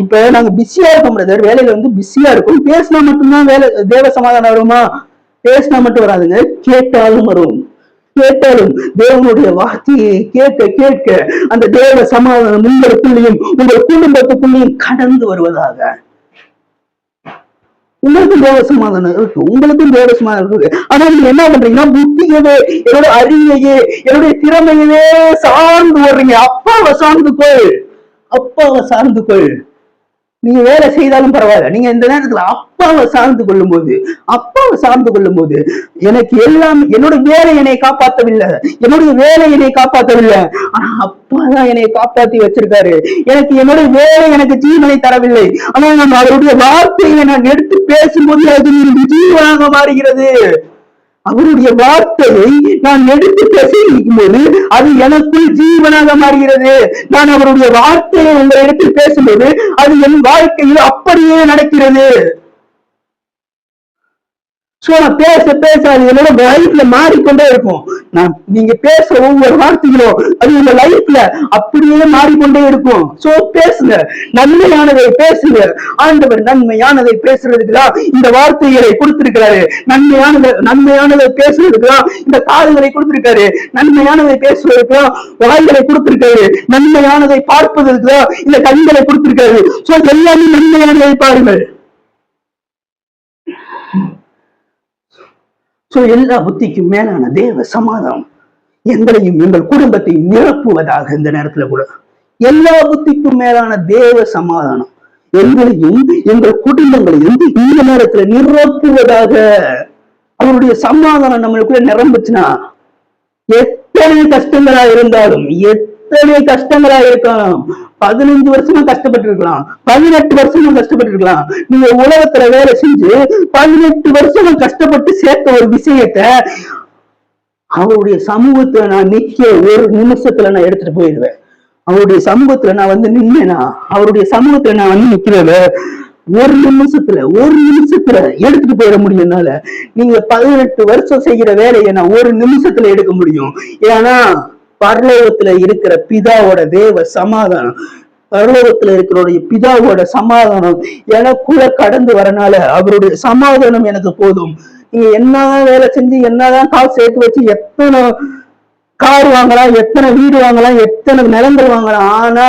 இப்ப நாங்க பிஸியா இருக்கோம் பிரதர், வேலையில பிஸியா இருக்கும். பேசினா மட்டும்தான் தேவ சமாதானம் வருமா? பேசினா மட்டும் வராதுங்க, கேட்டாலும் வரும். தேவனுடைய வார்த்தையை கேட்க அந்த தேவ சமாதானம் உங்களுக்குள்ளேயும் உங்கள் குடும்பத்துக்குள்ளேயும் கடந்து வருவதாக. உங்களுக்கும் தேவ சமாதானம் இருக்கு. ஆனா நீங்க என்ன பண்றீங்கன்னா, புத்தியவே, என்னோட அறிவையே, என்னுடைய திறமையவே சார்ந்து வர்றீங்க. அப்பாவை சார்ந்து கொள். நீங்க வேலை செய்தாலும் பரவாயில்ல, நீங்க இந்த நேரத்துல அப்பாவை சார்ந்து கொள்ளும் போது எனக்கு எல்லாம் என்னோட வேலை என்னை காப்பாற்றவில்லை, ஆனா அப்பா தான் என்னை காப்பாத்தி வச்சிருக்காரு. என்னுடைய வேலை எனக்கு ஜீவனை தரவில்லை, ஆனா நான் அவருடைய வார்த்தையை நான் எடுத்து பேசும்போது அது ஜீவனாக மாறுகிறது. அவருடைய வார்த்தையை நான் எடுத்து பேசிக்கும் போது அது எனக்குள் ஜீவனாக மாறுகிறது. நான் அவருடைய வார்த்தையை உங்களை எடுத்து பேசும்போது அது என் வாழ்க்கையில் அப்படியே நடக்கிறது. சோ நான் பேச பேச அது என்னோட லைஃப்ல மாறிக்கொண்டே இருக்கும். நீங்க பேச ஒவ்வொரு வார்த்தைகளும் அது உங்க லைஃப்ல அப்படியே மாறிக்கொண்டே இருக்கும். சோ பேசுங்க, நன்மையானதை பேசுங்க. ஆண்டவர் நன்மையானதை பேசுறதுக்குதான் இந்த வார்த்தைகளை கொடுத்திருக்கிறாரு. நன்மையானதை பேசுறதுக்குதான் இந்த காதுகளை கொடுத்திருக்காரு. நன்மையானதை பேசுறதுக்குதான் வாய்களை கொடுத்திருக்காரு. நன்மையானதை பார்ப்பதற்குதான் இந்த கண்களை கொடுத்திருக்காரு. சோ எல்லாமே நன்மையானதை பாருங்கள். எல்லா புத்திக்கும் மேலான தேவ சமாதானம் எங்களையும் எங்கள் குடும்பத்தையும் நிரப்புவதாக. இந்த நேரத்துல கூட எல்லா புத்திக்கும் மேலான தேவ சமாதானம் எங்களையும் எங்கள் குடும்பங்களையும் இந்த நேரத்துல நிரப்புவதாக. அவருடைய சமாதானம் நம்மளுக்குள்ள நிரம்புச்சுன்னா எத்தனை கஷ்டங்களா இருந்தாலும், எத்தனை கஷ்டங்களா இருக்கலாம், 15 வருஷமா கஷ்டப்பட்டு இருக்கலாம், 18 வருஷமா கஷ்டப்பட்டு இருக்கலாம். நீங்க உலகத்துல வேலை செஞ்சு 18 வருஷமா கஷ்டப்பட்டு சேர்த்த ஒரு விஷயத்த அவருடைய சமூகத்துல நான் நிக்க ஒரு நிமிஷத்துல நான் எடுத்துட்டு போயிடுவேன். அவருடைய சமூகத்துல நான் வந்து நின்னேனா, அவருடைய சமூகத்துல நான் வந்து நிக்கிறத ஒரு நிமிஷத்துல எடுத்துட்டு போயிட முடியும்னால, நீங்க 18 வருஷம் செய்கிற வேலையை நான் ஒரு நிமிஷத்துல எடுக்க முடியும். ஏன்னா பரலோகத்துல இருக்கிற பிதாவோட தேவ சமாதானம், பரலோகத்துல இருக்கிற பிதாவோட சமாதானம் எனக்குள்ள கடந்து வரனால அவருடைய சமாதானம் எனக்கு போதும். நீங்க என்னதான் வேலை செஞ்சு, என்னதான் காசு சேர்த்து வச்சு, எத்தனை கார் வாங்கலாம், எத்தனை வீடு வாங்கலாம், எத்தனை நிலங்கள் வாங்கலாம், ஆனா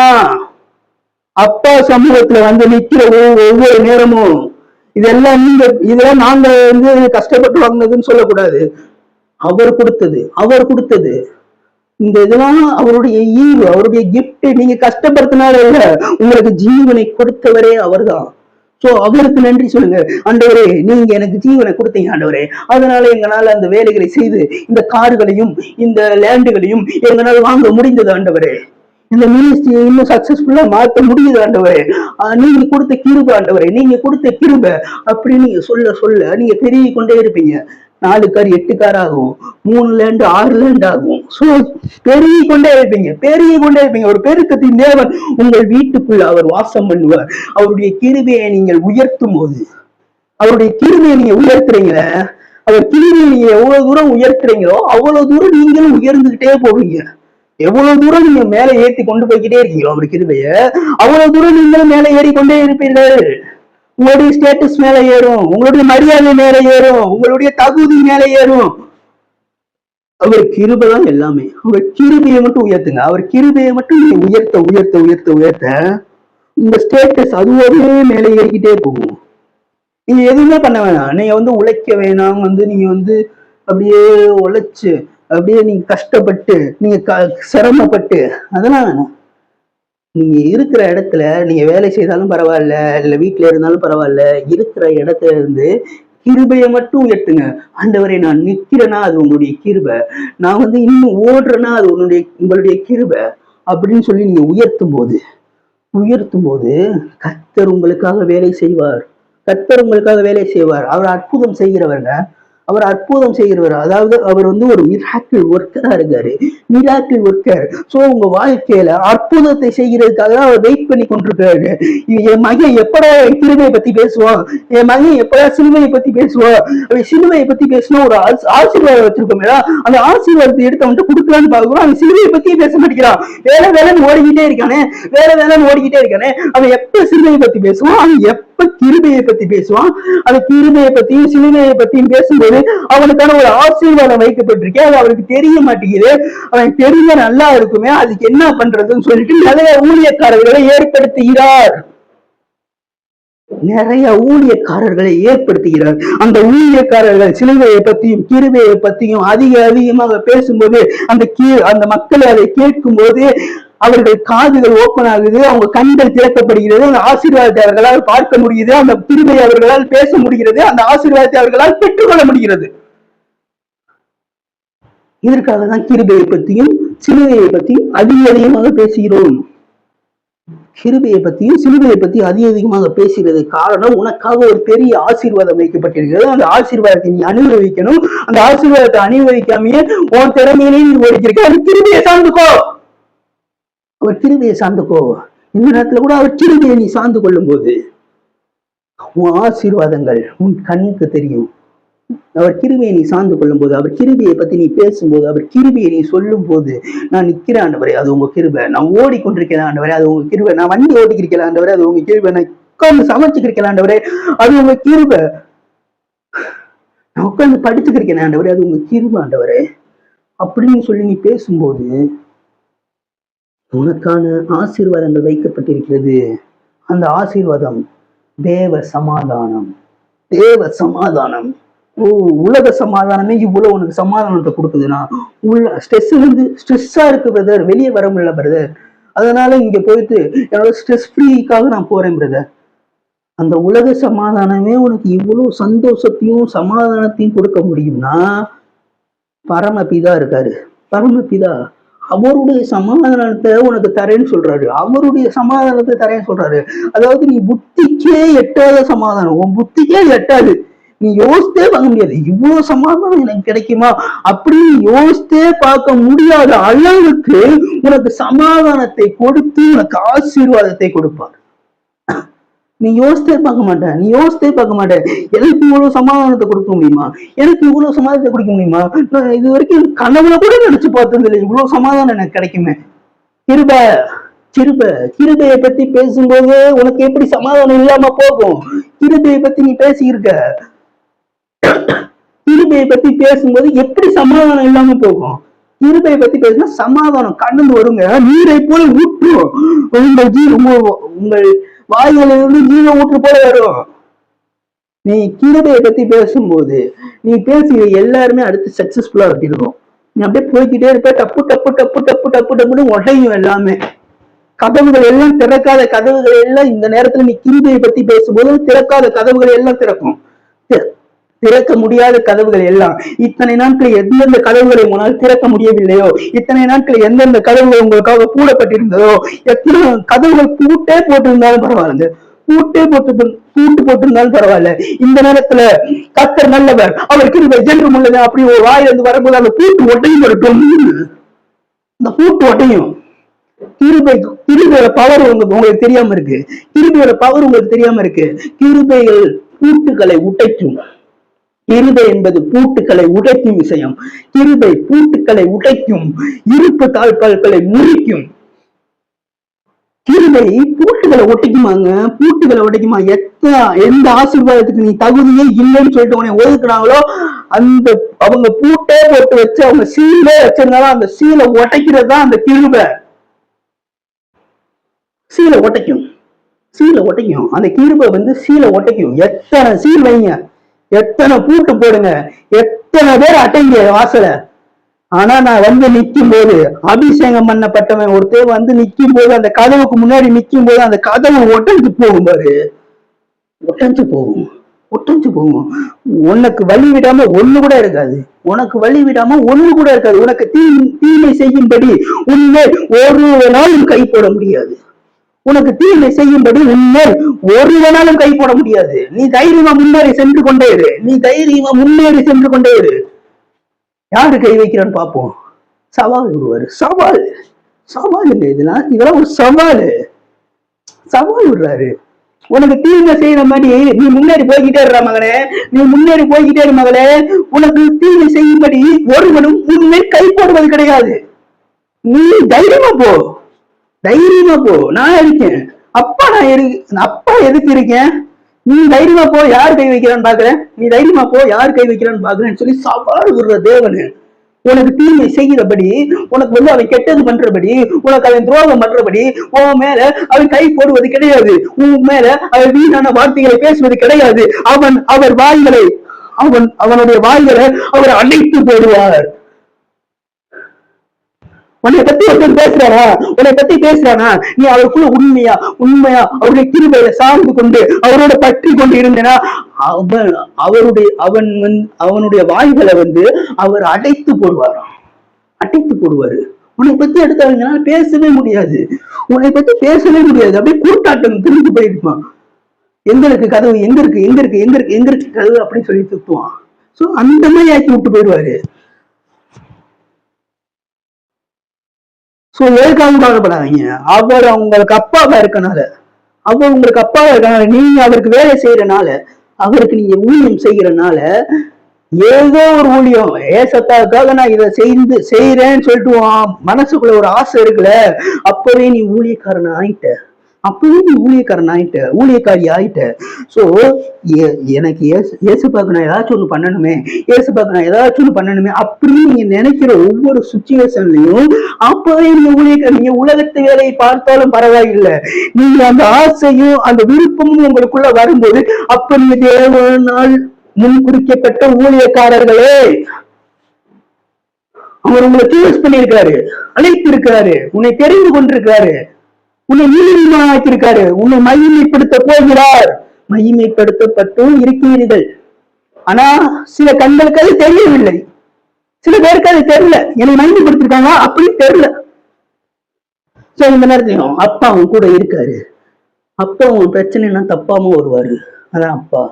அப்பா சமூகத்துல வந்து நிக்கிற ஒவ்வொரு நேரமும் இதெல்லாம் நாங்க வந்து கஷ்டப்பட்டு வாங்கினதுன்னு சொல்லக்கூடாது. அவர் கொடுத்தது இந்த இதெல்லாம் அவருடைய ஈவு, அவருடைய கிஃப்ட். நீங்க கஷ்டப்படுத்தினால இல்ல, உங்களுக்கு ஜீவனை கொடுத்தவரே அவர்தான். சோ அவருக்கு நன்றி சொல்லுங்க. ஆண்டவரே, நீங்க எனக்கு ஜீவனை கொடுத்தீங்க ஆண்டவரே, அதனால எங்களால அந்த வேலைகளை செய்து இந்த கார்களையும் இந்த லேண்டுகளையும் எங்களால வாங்க முடிந்தது ஆண்டவரே. இந்த மினிஸ்ட்ரியை இன்னும் சக்சஸ்ஃபுல்லா மாற்ற முடியுது ஆண்டவரே, நீங்க கொடுத்த கிருபை ஆண்டவரே, நீங்க கொடுத்த கிருபை அப்படின்னு நீங்க சொல்ல நீங்க பெருகி கொண்டே இருப்பீங்க. 4 கார் 8 கார் ஆகும், 3 லேண்ட் 6 லேண்ட் ஆகும். சோ பெருகி கொண்டே இருப்பீங்க. ஒரு பெருக்கத்தின் தேவன் உங்கள் வீட்டுக்குள்ள அவர் வாசம் பண்ணுவார். அவருடைய கிருபையை நீங்கள் உயர்த்தும் போது, அவருடைய கிருபையை நீங்க உயர்த்துறீங்கள, அவர் கிருபையை நீங்க எவ்வளவு தூரம் உயர்த்துறீங்களோ அவ்வளவு தூரம் நீங்களும் உயர்ந்துகிட்டே போவீங்க. எவ்வளவு தூரம் நீங்க மேல ஏற்றி கொண்டு போய்கிட்டே இருக்கீங்களோ அவர் கிருபைய, அவ்வளவு தூரம் நீங்களும் மேல ஏறிக்கொண்டே இருப்பீர்கள். உங்களுடைய ஸ்டேட்டஸ் மேல ஏறும், உங்களுடைய மரியாதை மேல ஏறும், உங்களுடைய தகுதி மேல ஏறும். அவர் கிருபை தான் எல்லாமே. அவர் கிருபையை மட்டும் உயர்த்துங்க. அவர் கிருபையை மட்டும் நீங்க உயர்த்த இந்த ஸ்டேட்டஸ் அதுவே மேல ஏறிக்கிட்டே போகும். நீங்க எதுவுமே பண்ண வேணாம், நீங்க வந்து உழைக்க வேணாம், நீங்க வந்து அப்படியே உழைச்சு அப்படியே நீங்க கஷ்டப்பட்டு நீங்க சிரமப்பட்டு அதெல்லாம் வேணாம். நீங்க இருக்கிற இடத்துல நீங்க வேலை செய்தாலும் பரவாயில்ல, இல்ல வீட்டுல இருந்தாலும் பரவாயில்ல, இருக்கிற இடத்துல இருந்து கிருபையை மட்டும் உயர்த்துங்க. ஆண்டவரை, நான் நிக்கிறேன்னா அது உங்களுடைய கிருபை, நான் வந்து இன்னும் ஓடுறேன்னா அது உங்களுடைய கிருபை அப்படின்னு சொல்லி நீங்க உயர்த்தும் போது கர்த்தர் உங்களுக்காக வேலை செய்வார். அவர் அற்புதம் செய்கிறவங்க, அதாவது அவர் வந்து ஒரு மிராக்கிள் ஒர்க்கரா இருக்காரு. சோ உங்க வாழ்க்கையில அற்புதத்தை செய்கிறதுக்காக அவர் வெயிட் பண்ணி கொண்டிருக்காரு. என் மகன் எப்படா கிருபையை பத்தி பேசுவான், என் மகன் எப்படா சிலுவையை பத்தி பேசுவான். சிலுவையை பத்தி பேசினா ஒரு ஆசீர்வாதம் வச்சிருக்கோம், அந்த ஆசீர்வாதத்தை எடுத்து அவன்ட்டு கொடுக்கலான்னு பாக்குறோம். அவன் சிலுவையை பத்தியே பேச மாட்டேங்கிறான். வேலைன்னு ஓடிக்கிட்டே இருக்கானே. அவன் எப்ப சிலுவையை பத்தி பேசுவான், அவன் எப்ப கிருபையை பத்தி பேசுவான். அந்த கிருபையை பத்தியும் சிலுவையை பத்தியும் பேசும்போது அவனுக்கான ஒரு ஆசீர்வாதம் வைக்கப்பட்டிருக்கேன், அது அவனுக்கு தெரிய மாட்டேங்குது. அவன் தெரிஞ்ச நல்லா இருக்குமே, அதுக்கு என்ன பண்றதுன்னு சொல்லிட்டு நிறைய ஊழியக்காரர்களை ஏற்படுத்துகிறார். அந்த ஊழியக்காரர்கள் சிலுவையை பத்தியும் கிருபையை பத்தியும் அதிகமாக பேசும்போது அந்த மக்கள் அதை கேட்கும் போது அவர்கள் காதுகள் ஓப்பன் ஆகுது, அவங்க கண்கள் திறக்கப்படுகிறது, அந்த ஆசீர்வாதத்தை அவர்களால் பார்க்க முடியுது, அந்த கிருபையை அவர்களால் பேச முடிகிறது, அந்த ஆசீர்வாதத்தை அவர்களால் பெற்றுக்கொள்ள முடிகிறது. இதற்காக தான் கிருபையை பத்தியும் சிலுவையை பத்தியும் அதிகமாக பேசுகிறோம். கிருபையை பத்தியும் சிலுவையை பத்தியும் அதிகமாக பேசுகிறது காரணம், உனக்காக ஒரு பெரிய ஆசீர்வாதம் வைக்கப்பட்டிருக்கிறது. அந்த ஆசீர்வாதத்தை நீ அனுபவிக்கணும். அந்த ஆசீர்வாதத்தை அனுபவிக்காமையே உன் திறமையிலே நீ ஓடிக்கிறீங்க. அது கிருபையை சார்ந்துக்கோ, அவர் கிருபையை சார்ந்துக்கோ. இந்த நேரத்துல கூட அவர் கிருபையை நீ சார்ந்து கொள்ளும் போது உன் ஆசீர்வாதங்கள் உன் கண்ணுக்கு தெரியும். அவர் கிருபையை நீ சார்ந்து கொள்ளும் போது, அவர் கிருபையை பத்தி நீ பேசும்போது, அவர் கிருபையை நீ சொல்லும் போது, நான் நிக்கிறேன் ஆண்டவரே, அது உங்க கிருபை. நான் ஓடிக்கொண்டிருக்கிறேன் ஆண்டவரே, அது உங்க கிருபை. நான் வண்டி ஓட்டிக்கிறேன் ஆண்டவரே, அது உங்க கிருபை. நான் உட்கார்ந்து சமைச்சுக்கிறேன் ஆண்டவரே, அது உங்க கிருபை. நான் உட்கார்ந்து படிச்சுக்கிறேன் ஆண்டவரே, அது உங்க கிருபை ஆண்டவரே அப்படின்னு சொல்லி நீ பேசும்போது உனக்கான ஆசீர்வாதங்கள் வைக்கப்பட்டிருக்கிறது. அந்த ஆசீர்வாதம் தேவ சமாதானம். தேவ சமாதானம். ஓ, உலக சமாதானமே இவ்வளவு உனக்கு சமாதானத்தை கொடுக்குதுன்னா, ஸ்ட்ரெஸ்ஸா இருக்கு பிரதர், வெளியே வர முடியல பிரதர், அதனால இங்க போயிட்டு என்னோட ஸ்ட்ரெஸ் ஃப்ரீக்காக நான் போறேன் பிரதர். அந்த உலக சமாதானமே உனக்கு இவ்வளவு சந்தோஷத்தையும் சமாதானத்தையும் கொடுக்க முடியும்னா பரமபிதா இருக்காரு. பரமபிதா அவருடைய சமாதானத்தை உனக்கு தரேன்னு சொல்றாரு. அவருடைய சமாதானத்தை தரேன்னு சொல்றாரு. அதாவது நீ புத்திக்கே எட்டாத சமாதானம், உன் புத்திக்கே எட்டாது. நீ யோசித்தே பார்க்க முடியாது, இவ்வளவு சமாதானம் எனக்கு கிடைக்குமா அப்படின்னு யோசித்தே பார்க்க முடியாத அளவுக்கு உனக்கு சமாதானத்தை கொடுத்து உனக்கு ஆசீர்வாதத்தை கொடுப்பார். நீ யோசித்தே பார்க்க மாட்டேன், நீ யோசித்தே பார்க்க மாட்டேன். எனக்கு இவ்வளவு சமாதானத்தை கொடுக்க முடியுமா, எனக்கு இவ்வளவு சமாதானத்தை கொடுக்க முடியுமா, நான் இது வரைக்கும் கனவுல கூட நினைச்சு பார்த்தது இல்லை இவ்வளவு சமாதானம் எனக்கு கிடைக்குமே. கிருபை கிருபை கிருபையை பத்தி பேசும்போது உனக்கு எப்படி சமாதானம் இல்லாம போகும்? கிருபையை பத்தி நீ பேசியிருக்க, கிருபையை பத்தி பேசும்போது எப்படி சமாதானம் இல்லாம போகும்? கிருபையை பத்தி பேசினா சமாதானம் கடந்து வருங்க, நீரை போல ஊற்றும். உங்கள் வாய்களிலிருந்து ஜீவ ஊற்று போல வரும். நீ கிருபையை பத்தி பேசும்போது நீ பேசி எல்லாருமே அடுத்து சக்சஸ்ஃபுல்லா இருக்கும். நீ அப்படியே போய்கிட்டே இருப்ப, டப்பு டப்பு டப்பு டப்பு டப்பு டப்புன்னு உடையும் எல்லாமே. கதவுகள் எல்லாம் திறக்காத கதவுகள் எல்லாம் இந்த நேரத்துல நீ கிருபையை பத்தி பேசும்போது திறக்காத கதவுகள் எல்லாம் திறக்கும். திறக்க முடியாத கதவுகள் எல்லாம் இத்தனை நாட்கள் எந்தெந்த கதவுகளை உங்களால் திறக்க முடியவில்லையோ, இத்தனை நாட்கள் எந்தெந்த கதவுகள் உங்களுக்காக பூடப்பட்டிருந்ததோ, எத்தனை கதவுகள் பூட்டே போட்டிருந்தாலும் பரவாயில்ல, பூட்டு போட்டிருந்தாலும் பரவாயில்ல, இந்த நேரத்துல கர்த்தர் நல்லவர், அவர் கிருபை என்றும் உள்ளது அப்படி ஒரு வாயிலிருந்து வரும்போது அந்த பூட்டு ஒட்டையும் இருக்கும். இந்த பூட்டு ஒட்டையும். கிருபையோட பவர் உங்களுக்கு தெரியாம இருக்கு. கிருபையோட பவர் உங்களுக்கு தெரியாம இருக்கு. கிருபைகள் பூட்டுகளை உடைக்கும். கிருபை என்பது பூட்டுக்களை உடைக்கும் விஷயம். கிருபை பூட்டுக்களை உடைக்கும், இருப்பு தாழ்பால்களை முறிக்கும். கிருபை பூட்டுகளை ஒட்டிக்குமாங்க, பூட்டுகளை உடைக்குமா. எந்த ஆசீர்வாதத்துக்கு நீ தகுதியே இல்லைன்னு சொல்லிட்டு உன்னை ஒதுக்குறாங்களோ அந்த அவங்க பூட்டே போட்டு வச்சு அவங்க சீலே வச்சிருந்தாலும் அந்த சீலை உடைக்கிறது தான் அந்த கிருபை. சீலை ஒட்டைக்கும், சீலை ஒட்டைக்கும். அந்த கிருபை சீலை ஒட்டைக்கும். எத்தனை சீல் வைங்க, எத்தனை பூட்டு போடுங்க, எத்தனை பேர் அட்டைங்க வாசல. ஆனா நான் நிக்கும் போது அபிஷேகம் பண்ணப்பட்டவன் ஒருத்தர் நிக்கும் போது அந்த கதவுக்கு முன்னாடி நிக்கும் போது அந்த கதவு ஒட்டஞ்சு போகும் பாரு, ஒட்டஞ்சு போகும், ஒட்டஞ்சு போகும். உனக்கு வழி விடாம ஒண்ணு கூட இருக்காது, உனக்கு வழி விடாம ஒண்ணு கூட இருக்காது. உனக்கு தீமை செய்யும்படி உன்னை ஒரு நாளும் கை போட முடியாது. உனக்கு தீமை செய்யும்படி உன்மேல் ஒருவனாலும் கை போட முடியாது. நீ தைரியமா முன்னேறி சென்று கொண்டே இரு, நீ தைரியமா முன்னேறி சென்று கொண்டே இரு. யாரு கை வைக்கிறான்னு பார்ப்போம். சவால் விடுவாரு, சவால், சவால் இல்லை இதெல்லாம் ஒரு சவால். சவால் விடுறாரு. உனக்கு தீமை செய்யற மாதிரி நீ முன்னேறி போய்கிட்டே இருற மகனே, நீ முன்னேறி போய்கிட்டே இரு மகளே. உனக்கு தீமை செய்யும்படி ஒருவனும் உன்மேல் கை போடுவது கிடையாது. நீ தைரியமா போ, தைரியமா போ. நான் இருக்கேன், அப்பா அப்பா எதுக்கு இருக்கேன், நீ தைரியமா போ. யார் கை வைக்கிறான்னு பாக்குறேன், நீ தைரியமா போ, யார் கை வைக்கிறான்னு பாக்குறேன்னு சொல்லி சவால் விடுற தேவனு. உனக்கு தீமை செய்கிறபடி, உனக்கு அவன் கெட்டது பண்றபடி, உனக்கு அவன் துரோகம் பண்றபடி உன் மேல அவன் கை போடுவது கிடையாது. உன் மேல அவன் வீணான வார்த்தைகளை பேசுவது கிடையாது. அவனுடைய வாய்களை அவர் அடைத்து போடுவார். உன்னை பத்தி ஒருத்தர் பேசுறானா, உன்னை பத்தி பேசுறானா, நீ அவருக்குள்ள உண்மையா அவருடைய கிருபையில சார்ந்து கொண்டு அவரோட பற்றி கொண்டு இருந்தனா அவனுடைய வாய்களை அவர் அடைத்து போடுவாராம், அடைத்து போடுவாரு. உன்னை பத்தி அடுத்தவங்கனால பேசவே முடியாது, உன்னை பத்தி பேசவே முடியாது. அப்படியே கூட்டாட்டம் திரும்பி போயிருப்பான். எங்க இருக்கு கதவு, எங்க இருக்கு எங்க இருக்கு எங்க இருக்கு எங்க இருக்கு கதவு அப்படின்னு சொல்லி சுத்துவான். சோ அந்த மாதிரி ஆக்கி விட்டு போயிடுவாரு. சோ எதுக்காக கவலைப்படாதீங்க. அவர் உங்களுக்கு அப்பாவா இருக்கனால, அவர் உங்களுக்கு அப்பாவா இருக்கனால, நீங்க அவருக்கு வேலை செய்யறனால, அவருக்கு நீங்க ஊழியம் செய்யறனால ஏதோ ஒரு ஊழியம் ஏசத்தாவுக்காக நான் இதை செய்யறேன்னு சொல்லிட்டு மனசுக்குள்ள ஒரு ஆசை இருக்குல்ல, அப்பவே நீ ஊழியக்காரன் ஆயிட்ட, அப்பவே நீ ஊழியக்காரன் ஆயிட்ட, ஊழியக்காரி ஆயிட்ட. சோ எனக்கு ஏசுப்பாக்கு நான் ஏதாச்சும் ஒண்ணு பண்ணணுமே, ஏசுப்பாக்கு நான் ஏதாச்சும் ஒண்ணு பண்ணணுமே அப்படின்னு நீங்க நினைக்கிற ஒவ்வொரு சுச்சுவேஷன்லயும் அப்பவே நீங்க ஊழியக்காரன். நீங்க உலகத்து வேலையை பார்த்தாலும் பரவாயில்லை, நீங்க அந்த ஆசையும் அந்த விருப்பமும் உங்களுக்குள்ள வரும்போது அப்ப நீங்க தேவனால் முன் குறிக்கப்பட்ட ஊழியக்காரர்களே. அவர் உங்களை சூஸ் பண்ணியிருக்காரு, அழைத்து இருக்கிறாரு, உன்னை தெரிந்து கொண்டிருக்கிறாரு, உன்னை நீதிமானாக்கியிருக்காரு, உன்னை மகிமைப்படுத்த போகிறார். மகிமைப்படுத்தப்பட்டும் இருக்கிறீர்கள். ஆனா சில கண்களுக்கு அது தெரியவில்லை, சில பேருக்கு அது தெரியல. என்னை மகிமைப்படுத்திருக்காங்க அப்படின்னு தெரியல. சோ இந்த நேரத்தையும் அப்பா அவன் கூட இருக்காரு. அப்பா உன் பிரச்சனைனா தப்பாம வருவாரு. அதான் அப்பா.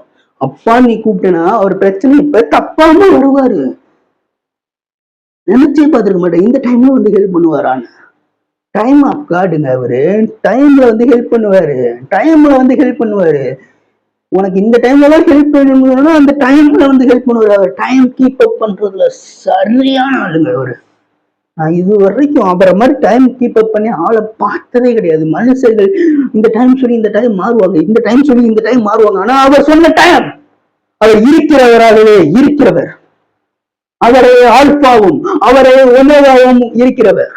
அப்பா நீ கூப்பிட்டனா அவர் பிரச்சனை இப்ப தப்பாம வருவாரு. நினைச்சே பார்த்துருக்க மாட்டேன் இந்த டைம்ல வந்து ஹெல்ப் பண்ணுவாரான்னு. டைம் ஆஃப் கார்டுங்க அவரு. டைம்ல வந்து ஹெல்ப் பண்ணுவாரு, டைம்ல வந்து ஹெல்ப் பண்ணுவாரு. உனக்கு இந்த டைம்ல தான் ஹெல்ப் பண்ணணும்னா அந்த டைம்ல வந்து ஹெல்ப் பண்ணுவாரு. அவர் டைம் கீப் அப் பண்றதுல சரியான ஆளுங்க அவரு. நான் இது வரைக்கும் அவரை மாதிரி டைம் கீப் அப் பண்ணி ஆளை பார்த்ததே கிடையாது. மனுஷர்கள் இந்த டைம் சொல்லி இந்த டைம் மாறுவாங்க, இந்த டைம் சொல்லி இந்த டைம் மாறுவாங்க. ஆனா அவர் சொன்ன டைம், அவர் இருக்கிறவராகவே இருக்கிறவர். அவரே ஆல்பாவும் அவரே ஒமேகாவும் இருக்கிறவர்.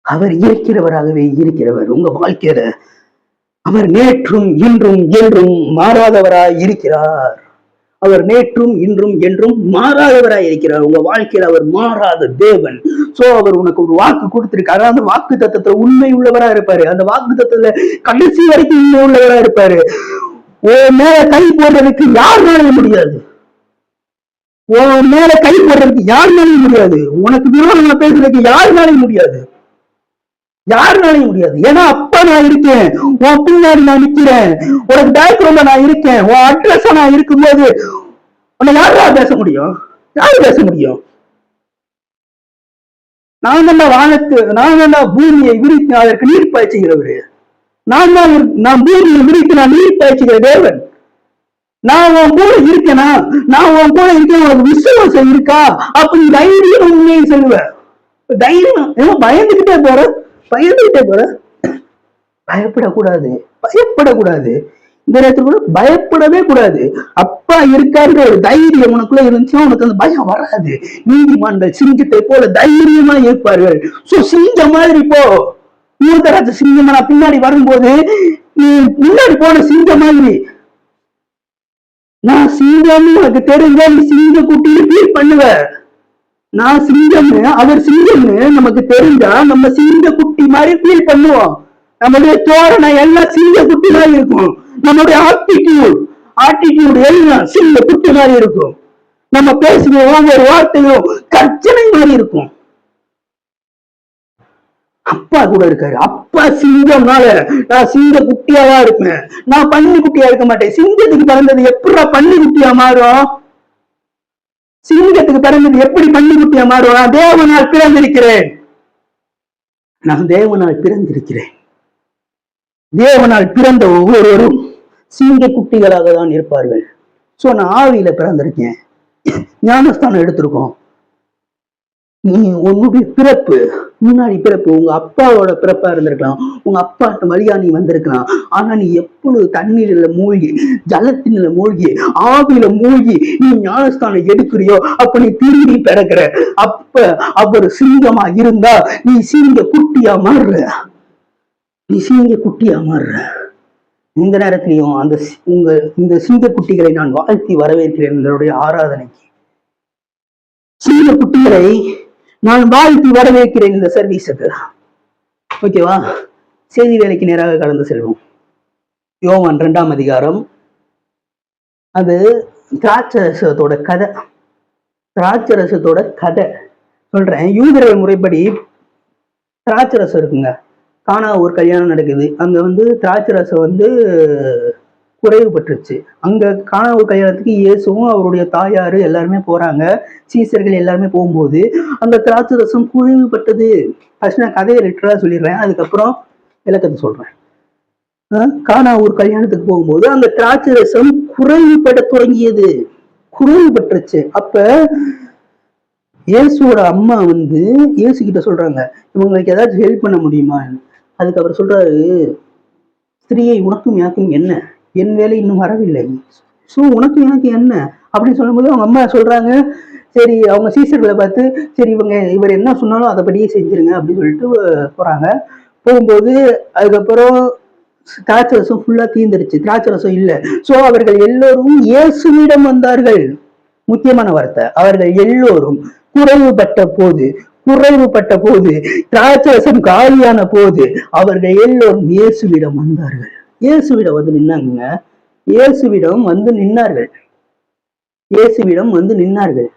அவர் இருக்கிறவராகவே இருக்கிறவர். உங்க வாழ்க்கையில அவர் நேற்றும் இன்றும் என்றும் மாறாதவராய் இருக்கிறார். அவர் நேற்றும் இன்றும் என்றும் மாறாதவராய் இருக்கிறார். உங்க வாழ்க்கையில அவர் மாறாத தேவன். சோ அவர் உனக்கு ஒரு வாக்கு கொடுத்திருக்காரு. அந்த வாக்கு தத்துவத்துல உண்மை உள்ளவரா இருப்பாரு. அந்த வாக்கு தத்துவத்துல கடைசி வரைக்கும் உண்மை உள்ளவரா இருப்பாரு. உன் மேல கை போடுறதுக்கு யாருனாலும் முடியாது. உன் மேல கை போடுறதுக்கு யாருனாலும் முடியாது. உனக்கு விரோதமா பேசுறதுக்கு யாருனாலும் முடியாது, யாருனாலையும் முடியாது. ஏன்னா அப்பா நான் இருக்கேன், உன் பின்னாடி நான் நிக்கிறேன், உனக்கு பேக்ரவுண்ட்ல நான் இருக்கேன், உன் அட்ரஸ் நான் இருக்கும்போது உன்னை யாரா பேச முடியும்? யாரு பேச முடியும்? நான் தான் வானத்து, நான் தான் பூமியை விரித்து அதற்கு நீர் பாய்ச்சுகிறவரு. நான் பூமியை விரித்து நான் நீர் பாய்ச்சுகிற தேவன். நான் உன் கூட இருக்கேனா, நான் உன் கூட இருக்கேன், உனக்கு விசுவாசம் இருக்கா? அப்ப நீ தைரியம் உண்மையை சொல்லுவேன். தைரியம் ஏதோ பயந்துகிட்டே போற, பயந்துகிட்டே போற. பயப்படக்கூடாது, பயப்படக்கூடாது. இந்த நேரத்துல கூட பயப்படவே கூடாது. அப்பா இருக்காருன்ற ஒரு தைரியம் உனக்குள்ள இருந்துச்சுன்னா உனக்கு அந்த பயம் வராது. நீதிமான்கள் சிங்கத்தை போல தைரியமா இருப்பார்கள். சோ சிங்க மாதிரி போ. யூதராஜ சிங்கமா நான் பின்னாடி வரும்போது நீ முன்னாடி போன சிங்க மாதிரி. நான் சிங்கம்னு உனக்கு தெரிஞ்ச நீ சிங்க குட்டின்னு ஃபீல் பண்ணுவ. நான் சிங்கம்னு அவர் சிங்கம்னு நமக்கு தெரிஞ்சா நம்ம சிங்க குட்டி மாதிரி ஃபீல் பண்ணுவோம். நம்மளுடைய தோரணை எல்லாம் சிங்க குட்டி மாதிரி இருக்கும். நம்மளுடைய ஆட்டிடியூட் எல்லாம் சிங்க குட்டி மாதிரி இருக்கும். நம்ம பேசுகிற ஒவ்வொரு வார்த்தையும் கர்ச்சனை மாதிரி இருக்கும். அப்பா கூட இருக்காரு. அப்பா சிங்கம்னால நான் சிங்க குட்டியாவா இருப்பேன், நான் பன்னி குட்டியா இருக்க மாட்டேன். சிங்கத்துக்கு பிறந்தது எப்படா பன்னி குட்டியா மாறும்? சிங்கத்துக்கு பிறந்தது எப்படி பன்னி குட்டியா மாறும்? நான் தேவனால் பிறந்திருக்கிறேன், நான் தேவனால் பிறந்திருக்கிறேன். தேவனால் பிறந்த ஒவ்வொருவரும் சிங்க குட்டிகளாக தான் இருப்பார்கள். சோ நான் ஆவியில பிறந்திருக்கேன், ஞானஸ்தானம் எடுத்திருக்கோம். நீ உன்னுடைய பிறப்பு முன்னாடி பிறப்பு உங்க அப்பாவோட பிறப்பா இருந்திருக்கலாம், உங்க அப்பாட்ட வழியா நீ வந்திருக்கலாம். ஆனா நீ எப்பொழுது தண்ணீர்ல மூழ்கி, ஜலத்தின்ல மூழ்கி, ஆவியில மூழ்கி நீ ஞானஸ்தானம் எடுக்கிறியோ அப்ப நீ திரும்பி பிறக்கிற. அப்ப அவர் சிங்கமா இருந்தா நீ சிங்க குட்டியா மாறுற, நீ சிங்க குட்டியா மாறுற. இந்த நேரத்திலையும் அந்த இந்த சிங்க குட்டிகளை நான் வாழ்த்தி வரவேற்கிறேன். என்னுடைய ஆராதனைக்கு சிங்க குட்டிகளை நான் வாழ்த்தி வரவேற்கிறேன் இந்த சர்வீஸுக்கு. ஓகேவா? செய்தி வேலைக்கு நேராக கடந்து செல்வோம். யோவான் 2ஆம் அதிகாரம். அது திராட்சரசத்தோட கதை, திராட்சரசத்தோட கதை சொல்றேன். யூதர்கள் முறைப்படி திராட்சரசம் இருக்குங்க. கானா ஒரு கல்யாணம் நடக்குது. அங்க திராட்சரசம் குறைவுபட்டுருச்சு. அங்க கானா ஒரு கல்யாணத்துக்கு இயேசுவும் அவருடைய தாயாரு எல்லாருமே போறாங்க, சீசர்கள் எல்லாருமே போகும்போது அந்த திராட்சை ரசம் குறைவுபட்டது. ஃபர்ஸ்ட் நான் கதையை லிட்டரலா சொல்லிடுறேன், அதுக்கப்புறம் விளக்கத்தை சொல்றேன். கானா ஒரு கல்யாணத்துக்கு போகும்போது அந்த திராட்சை ரசம் குறைவுபட தொடங்கியது, குறைவுபட்டுருச்சு. அப்ப இயேசுவோட அம்மா வந்து இயேசு கிட்ட சொல்றாங்க, இவங்களுக்கு ஏதாச்சும் ஹெல்ப் பண்ண முடியுமா? அதுக்கு அவர் சொல்றாரு, ஸ்திரீயை உனக்கும் எனக்கும் என்ன, என் வேலை இன்னும் வரவில்லை, ஸோ உனக்கும் எனக்கு என்ன அப்படின்னு சொல்லும்போது அவங்க அம்மா சொல்றாங்க, சரி அவங்க சீசர்களை பார்த்து, சரி இவர் என்ன சொன்னாலும் அதைப்படியே செஞ்சிருங்க அப்படின்னு சொல்லிட்டு போறாங்க. போகும்போது அதுக்கப்புறம் திராட்சை ரசம் ஃபுல்லா தீர்ந்துருச்சு, திராட்சை ரசம் இல்லை. ஸோ அவர்கள் எல்லோரும் இயேசுவிடம் வந்தார்கள். முக்கியமான வார்த்தை, அவர்கள் எல்லோரும் குறைவுபட்ட போது திராட்சரசம் காலியான போது அவர்கள் எல்லோரும் இயேசுவிடம் வந்தார்கள். இயேசுவிடம் வந்து நின்னாங்க, இயேசுவிடம் வந்து நின்னார்கள், இயேசுவிடம் வந்து நின்னார்கள்.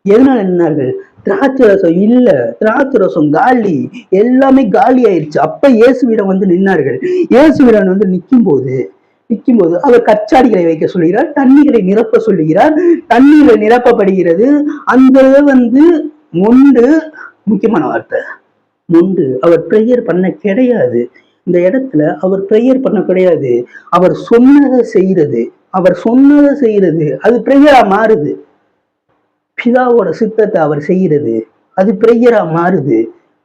எதனால நின்னார்கள்? திராட்சரசம் இல்ல, திராட்சரசம் காலி, எல்லாமே காலி ஆயிடுச்சு. அப்ப இயேசுவிடம் வந்து நின்னார்கள். இயேசுவிடம் வந்து நிற்கும் போது அவர் கச்சாடிகளை வைக்க சொல்லுகிறார், தண்ணீரை நிரப்ப சொல்லுகிறார், தண்ணீரை நிரப்பப்படுகிறது. அந்த வந்து மொண்டு, முக்கியமான வார்த்தை மொண்டு. அவர் ப்ரேயர் பண்ண கிடையாது, இந்த இடத்துல அவர் ப்ரேயர் பண்ண கிடையாது, அவர் சொன்னதை செய்யறது, அது ப்ரேயரா மாறுது. பிதாவோட சித்தத்தை அவர் செய்யறது அது ப்ரேயரா மாறுது.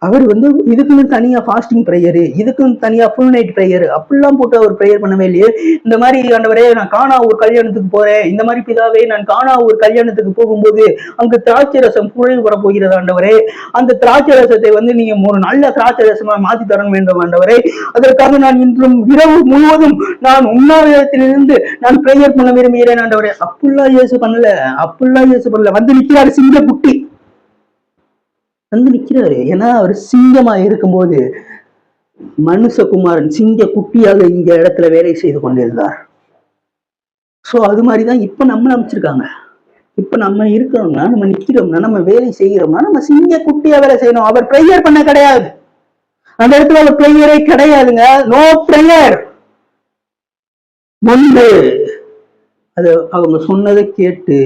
அவர் வந்து இதுக்குன்னு தனியா ஃபாஸ்டிங் ப்ரேயரு, இதுக்குன்னு தனியா ஃபுல் நைட் ப்ரேயர் அப்படிலாம் போட்டு அவர் ப்ரேயர் பண்ணவே இல்லையே. இந்த மாதிரி ஆண்டவரே நான் காணா ஒரு கல்யாணத்துக்கு போறேன், இந்த மாதிரி பிதாவே நான் காணா ஒரு கல்யாணத்துக்கு போகும்போது அங்கு திராட்சை ரசம் குழைவு வர போகிறது ஆண்டவரே, அந்த திராட்சை ரசத்தை வந்து நீங்க ஒரு நல்ல திராட்சை ரசமா மாத்தி தரணும் வேண்டும் ஆண்டவரே, அதற்காக நான் இன்றும் இரவு முழுவதும் நான் உண்ணாவிரத்திலிருந்து நான் ப்ரேயர் பண்ண விரும்புகிறேன் ஆண்டவரே. அப்படிலாம் இயேசு பண்ணல, வந்து நிற்கிறாரு சிங்க குட்டி வந்து நிக்கிறாரு. ஏன்னா அவர் சிங்கமா இருக்கும்போது மனுஷகுமாரன் சிங்க குட்டியாக இங்க இடத்துல வேலை செய்து கொண்டிருந்தார். சோ அது மாதிரிதான் இப்ப நம்ம அமைச்சிருக்காங்க. இப்ப நம்ம இருக்கிறோம்னா, நம்ம நிக்கிறோம்னா, நம்ம வேலை செய்கிறோம்னா நம்ம சிங்க குட்டியா வேலை செய்யணும். அவர் ப்ரேயர் பண்ண கிடையாது, அந்த இடத்துல ஒரு ப்ரேயரே கிடையாதுங்க. No prayer. முன்பு அது அவங்க சொன்னதை கேட்டு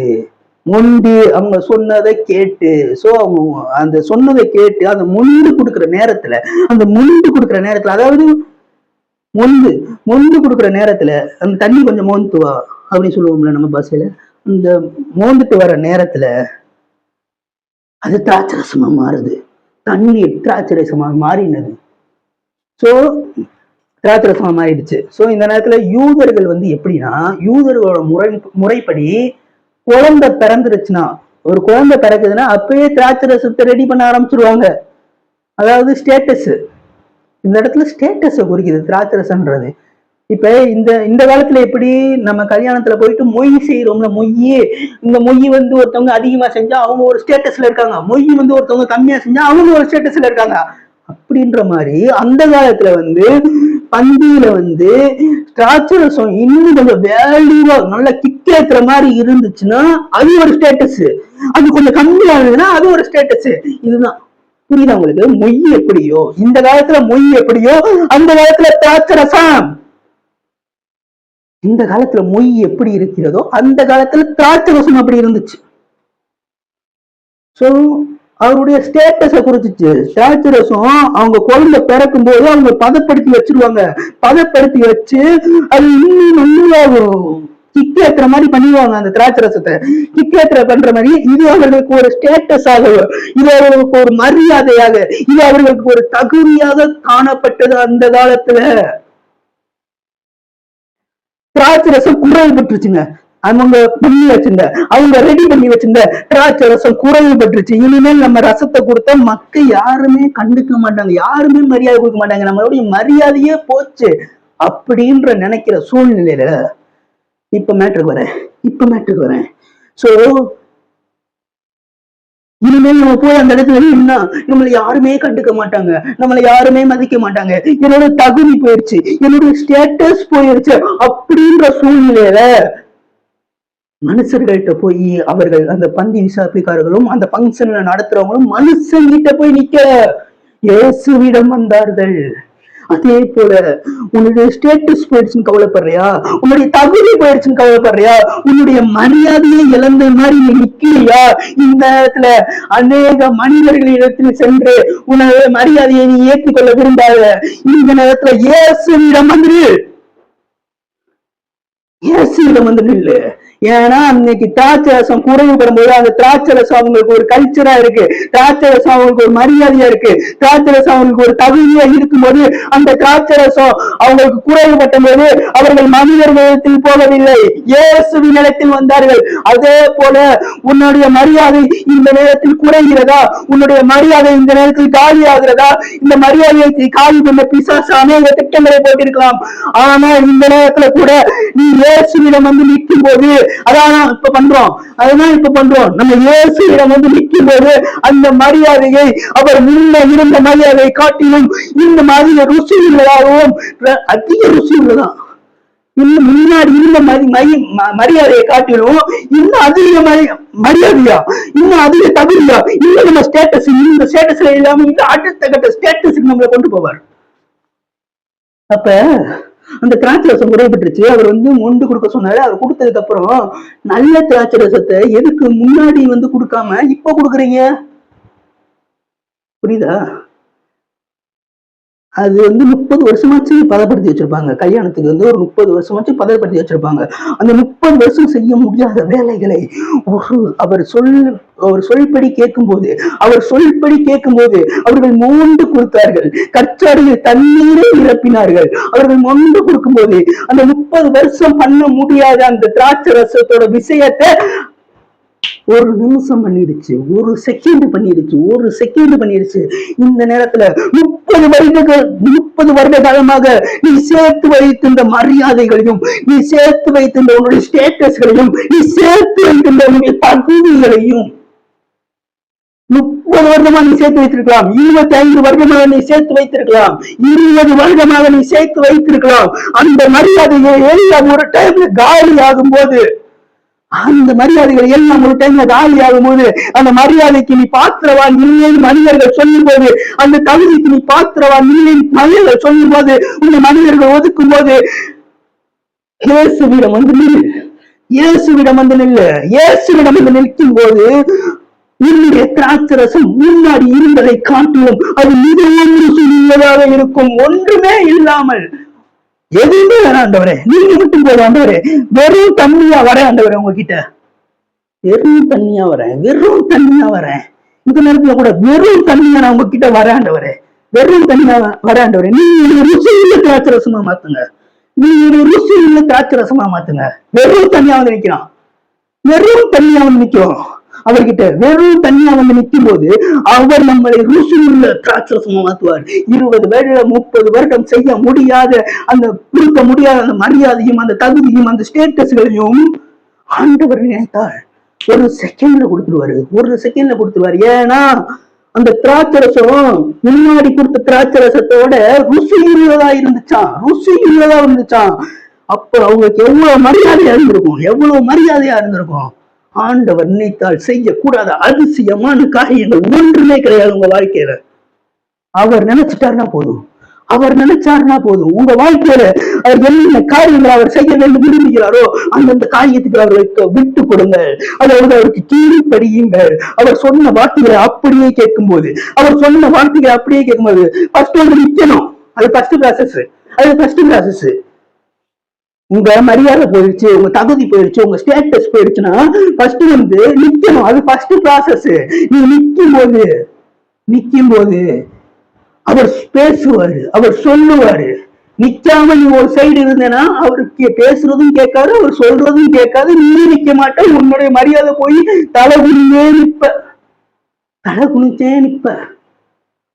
அவங்க சொன்னதை கேட்டு, சோ அவங்க அந்த சொன்னதை கேட்டு அந்த முண்டு கொடுக்குற நேரத்துல, அதாவது மொண்டு கொடுக்குற நேரத்துல அந்த தண்ணி கொஞ்சம் மோந்து வா அப்படின்னு சொல்லுவோம்ல நம்ம பாஷையில, அந்த மோந்துட்டு வர நேரத்துல அது திராட்சரசமா மாறுது, தண்ணீர் திராட்சரசமா மாறினது. சோ திராட்சரசமா மாறிடுச்சு. சோ இந்த நேரத்துல யூதர்கள் வந்து எப்படின்னா, யூதர்களோட முறைப்படி குழந்தை பிறந்துருச்சுன்னா, ஒரு குழந்தை பிறக்குதுன்னா அப்பயே திராட்சை ரசத்தை ரெடி பண்ண ஆரம்பிச்சிருவாங்க. அதாவது ஸ்டேட்டஸ், இந்த இடத்துல ஸ்டேட்டஸை குறிக்குது திராட்சை ரசம்ன்றது. இப்ப இந்த காலத்துல எப்படி நம்ம கல்யாணத்துல போயிட்டு மொய் செய்யறோம்ல, இந்த மொய் வந்து ஒருத்தவங்க அதிகமா செஞ்சா அவங்க ஒரு ஸ்டேட்டஸ்ல இருக்காங்க, மொய் வந்து ஒருத்தவங்க கம்மியா செஞ்சா அவங்க ஒரு ஸ்டேட்டஸ்ல இருக்காங்க. அப்படின்ற மாதிரி அந்த காலத்துல வந்து பந்தியில வந்து திராட்சை ரசம் இன்னும் கொஞ்சம் வேல்யூவா நல்ல கிக்கேத்துற மாதிரி இருந்துச்சுன்னா அது ஒரு ஸ்டேட்டஸ், அது கொஞ்சம் கம்மியா இருந்ததுன்னா அது ஒரு ஸ்டேட்டஸ். இதுதான் புரியுதா உங்களுக்கு? மொய் எப்படியோ இந்த காலத்துல மொய் எப்படியோ அந்த காலத்துல திராட்சை ரசம், இந்த காலத்துல மொய் எப்படி இருக்கிறதோ அந்த காலத்துல திராட்சை ரசம் அப்படி இருந்துச்சு. சோ அவருடைய ஸ்டேட்டஸை குறிச்சிச்சு. திராட்சை ரசம் அவங்க குழந்தை பிறக்கும் போது அவங்க பதப்படுத்தி வச்சிருவாங்க, பதப்படுத்தி வச்சு அது இன்னும் நல்லா கிக்கேத்துற மாதிரி பண்ணிடுவாங்க. அந்த திராட்சை ரசத்தை கிக்கேத்துற பண்ற மாதிரி இது அவர்களுக்கு ஒரு ஸ்டேட்டஸாக, இது அவர்களுக்கு ஒரு மரியாதையாக, இது அவர்களுக்கு ஒரு தகுதியாக காணப்பட்டது. அந்த காலத்துல திராட்சை ரசம் குறைவுபட்டுருச்சுங்க. அவங்க ரெடி பண்ணி வச்சிருந்த திராட்சை ரசம் குறைவுபட்டுருச்சு. இனிமேல் நம்ம ரசத்தை கொடுத்தா மக்கள் யாருமே கண்டுக்க மாட்டாங்க, யாருமே மரியாதை கொடுக்க மாட்டாங்க, நம்மளுடைய மரியாதையே போச்சு அப்படின்ற நினைக்கிற சூழ்நிலையில இப்ப மேட்ருக்கு வரேன். சோ இனிமேல் நம்ம போய் அந்த இடத்துல நின்னா நம்மளை யாருமே கண்டுக்க மாட்டாங்க, நம்மளை யாருமே மதிக்க மாட்டாங்க, என்னோட தகுதி போயிடுச்சு, என்னுடைய ஸ்டேட்டஸ் போயிடுச்சு அப்படின்ற சூழ்நிலையில மனுஷர்கள்ட்ட போய் அவர்கள் அந்த பந்தி விசாரிப்புக்காரர்களும் அந்த பங்கன்ல நடத்துறவங்களும் மனுஷங்கிட்ட போய் நிக்க இயேசுவிடம் வந்தார்கள். அதே போல உன்னுடைய ஸ்டேட்டஸ் போயிடுச்சுன்னு கவலைப்படுறியா, உன்னுடைய தகுதி போயிடுச்சுன்னு கவலைப்படுறியா, உன்னுடைய மரியாதையை இழந்த மாதிரி நீ நிக்கலையா, இந்த நேரத்துல அநேக மனிதர்களிடத்தில் சென்று உன்னுடைய மரியாதையை நீ ஏற்றுக்கொள்ள விரும்பாத, இந்த நேரத்துல இயேசுவிடம் வந்துரு. இயேசுவிடம் வந்து நில்லு. ஏன்னா அன்னைக்கு திராட்சை ரசம் குறைவுபடும் போது அந்த திராட்சை ரசம் அவங்களுக்கு ஒரு கல்ச்சரா இருக்கு, திராட்சை ரசம் அவங்களுக்கு ஒரு மரியாதையா இருக்கு, திராட்சை ரசம் அவங்களுக்கு ஒரு தகுதியா இருக்கும்போது அந்த திராட்சை ரசம் அவங்களுக்கு குறைவுபட்ட போது அவர்கள் மனிதர்களிடத்தில் போகவில்லை, இயேசுவின் இடத்தில் வந்தார்கள். அதே போல உன்னுடைய மரியாதை இந்த நேரத்தில் குறைகிறதா? உன்னுடைய மரியாதை இந்த நேரத்தில் காலி ஆகிறதா? இந்த மரியாதையை காலி பண்ண பிசாசு அநேக திட்டங்களை போட்டிருக்கலாம். ஆனா இந்த நேரத்துல கூட நீ இயேசுவிடம் வந்து நிற்கும் போது, அதான் இப்ப பண்றோம். நம்ம இயேசுவிடம் வந்து நிற்கும் போது அந்த மரியாதையை அவர் முன்ன இருந்த மரியாதையை காட்டிலும் இன்னும் அதிக ருசி உள்ளதாகவும், அதிக ருசி உள்ளதான். இன்னும் முன்னாடி இருந்த மரியாதையை காட்டிலும் இன்னும் அதிக மரியாதையா, இன்னும் அதிக தகுதியா, இன்னும் நம்ம ஸ்டேட்டஸ், இந்த ஸ்டேட்டஸ்ல இல்லாம இன்னும் அடுத்த கட்ட ஸ்டேட்டஸுக்கு நம்மளை கொண்டு போவார். அப்ப அந்த திராட்சை ரசம் குறைபட்டுருச்சு. அவர் வந்து மொண்டு கொடுக்க சொன்னாரு. அவர் கொடுத்ததுக்கு அப்புறம் நல்ல திராட்சை ரசத்தை எதுக்கு முன்னாடி வந்து கொடுக்காம இப்ப கொடுக்குறீங்க? புரியுதா? அது வந்து 30 வருஷமாச்சு பதப்படுத்தி வச்சிருப்பாங்க. கல்யாணத்துக்கு வந்து ஒரு 30 வருஷமாச்சு பதப்படுத்தி வச்சிருப்பாங்க. அந்த 30 வருஷம் செய்ய முடியாத வேலைகளை அவர் சொல்படி கேட்கும்போது அவர்கள் மொண்டு கொடுத்தார்கள். கற்றாடியில் தண்ணீரை நிரப்பினார்கள். அவர்கள் மொண்டு கொடுக்கும்போது அந்த 30 வருஷம் பண்ண முடியாத அந்த திராட்சை ரசத்தோட விஷயத்தை ஒரு நிமிஷம் பண்ணிடுச்சு, ஒரு செகண்ட் பண்ணிடுச்சு. இந்த நேரத்துல 30 வருட காலமாக நீ சேர்த்து வைத்திருந்த மரியாதைகளையும், நீ சேர்த்து வைத்திருந்த உன்னுடைய ஸ்டேட்டஸ்களையும், நீ சேர்த்து வைத்திருந்த உன்னுடைய தகுதிகளையும் 30 வருடமா நீ சேர்த்து வைத்திருக்கலாம், 25 வருடமாக நீ சேர்த்து வைத்திருக்கலாம், 20 வருடமாக நீ சேர்த்து வைத்திருக்கலாம். அந்த மரியாதையை எல்லாம் ஒரு டைம்ல காலி ஆகும் போது, அந்த மரியாதைகள் எல்லாம் ஒரு டைம்ல காலி ஆகும் போது, அந்த மரியாதைக்கு நீ பாத்திரவான் இல்லைன்னு மனிதர்கள் சொல்லும் போது, அந்த தகுதிக்கு நீ பாத்திரவான் இல்லைன்னு மனிதர்கள் சொல்லும் போது, உங்க மனிதர்கள் ஒதுக்கும் போது இயேசுவிடம் வந்து நிற்கும் போது உன்னுடைய திராட்சை ரசம் முன்னாடி இருந்ததை காட்டிலும் அது மிகவும் ருசியுள்ளதாக இருக்கும். ஒன்றுமே இல்லாமல், எதுவுமே வேணாம் ஆண்டவரே, நீங்க மட்டும் போதும் ஆண்டவரே, வெறும் தண்ணியா வரேன் ஆண்டவரே, உங்ககிட்ட வெறும் தண்ணியா வரேன். இந்த நேரத்துல கூட வெறும் தண்ணியா நான் உங்ககிட்ட வரேன் ஆண்டவரே, வெறும் தண்ணியா வரேன் ஆண்டவரே. நீங்க ருசியுள்ள திராட்சை ரசமா மாத்துங்க, வெறும் தண்ணியா வந்து நிக்கிறான், அவர்கிட்ட வெறும் தனியா வந்து நிற்கும் போது அவர் நம்மளை ருசியுள்ள திராட்சரசமா மாத்துவார். 20 வருடம் 30 வருடம் செய்ய முடியாத அந்த கொடுக்க முடியாத அந்த மரியாதையும் அந்த தகுதியும் அந்த ஸ்டேட்டஸ்களையும் ஆண்டவர் நினைத்தால் ஒரு செகண்ட்ல கொடுத்துருவாரு. ஏன்னா அந்த திராட்சரசம் முன்னாடி கொடுத்த திராட்சரசத்தோட ருசியுள்ளதா இருந்துச்சான். அப்ப அவங்களுக்கு எவ்வளவு மரியாதையா இருந்திருக்கும். ஆண்டவர் நினைத்தால் செய்யக்கூடாத அதிசயமான காரியங்கள் ஒன்றுமே கிடையாது உங்க வாழ்க்கையில. அவர் நினைச்சிட்டாருன்னா போதும் உங்க வாழ்க்கையில அவர் என்னென்ன காரியங்கள் அவர் செய்ய வேண்டும் விரும்புகிறாரோ அந்தந்த காரியத்துக்கு அவர்களுக்கு விட்டு கொடுங்கள். அதாவது அவருக்கு கீழ்ப்படியுங்கள். அவர் சொன்ன வார்த்தைகளை அப்படியே கேட்கும்போது ஃபர்ஸ்ட் வந்து நிக்கணும். அது ஃபர்ஸ்ட் ப்ராசஸ். உங்க மரியாதை போயிடுச்சு, உங்க தகுதி போயிடுச்சு, உங்க ஸ்டேட்டஸ் போயிடுச்சுன்னா ஃபர்ஸ்ட் வந்து நிக்கணும். அது ஃபர்ஸ்ட் ப்ராசஸ். நீ நிக்கும் போது அவர் பேசுவாரு, அவர் சொல்லுவாரு. நிக்காம நீ ஒரு சைடு இருந்தேன்னா அவருக்கு பேசுறதும் கேட்காது, அவர் சொல்றதும் கேட்காது, நீ நிக்க மாட்ட. உன்னுடைய மரியாதை போய் தலை குனிச்சே நிப்ப.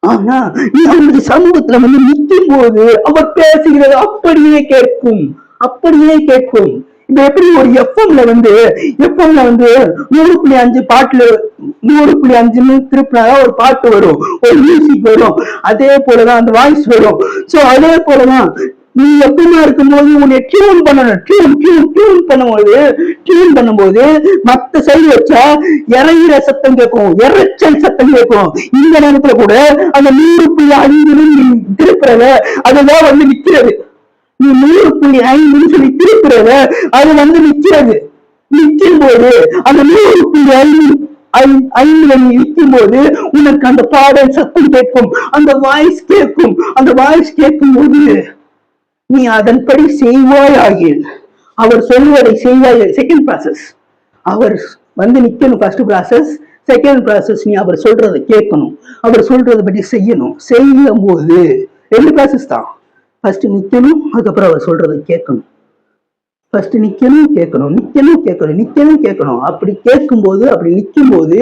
ஆனா நீ அவருடைய சமூகத்துல வந்து நிக்கும் போது அவர் பேசுகிறது அப்படியே கேட்கும். இப்ப எப்படி ஒரு எஃப்எம்ல வந்து 100.5 பாட்டுல 100.5 திருப்பினா ஒரு பாட்டு வரும், ஒரு மியூசிக் வரும். அதே போலதான் அந்த வாய்ஸ் வரும். சோ அதே போலதான் நீ எப்பமா இருக்கும்போது உன்னை டியூன் பண்ணணும். டியூன் பண்ணும்போது மத்த சைடு வச்சா இறையிற சத்தம் கேட்கும், இறைச்சல் சத்தம் கேட்கும். இந்த நேரத்துல கூட அந்த 100.5 திருப்புறத அதுதான் வந்து நிக்கிறது. நீ 100.5 சொல்லி திருப்புறத அது வந்து நிக்கும் போது அந்த 100.5 நீ நிற்கும் போது உனக்கு அந்த பாடல் சத்தம் கேட்கும், அந்த வாய்ஸ் கேட்கும் போது நீ அதன்படி செய்வாயாகில் அவர் சொல்வதை செய்வாய். செகண்ட் ப்ராசஸ், அவர் வந்து நிக்கணும். First process. செகண்ட் ப்ராசஸ், நீ அவர் சொல்றதை கேட்கணும், அவர் சொல்றதை பற்றி செய்யணும். செய்யும் போது 2 ப்ராசஸ் தான். ஃபர்ஸ்ட் நிக்கணும், அதுக்கப்புறம் அவர் சொல்றதை கேட்கணும். ஃபர்ஸ்ட் நிக்கணும், கேட்கணும், நிக்கணும், கேட்கணும், நிக்கணும், கேட்கணும். அப்படி கேட்கும்போது, அப்படி நிற்கும் போது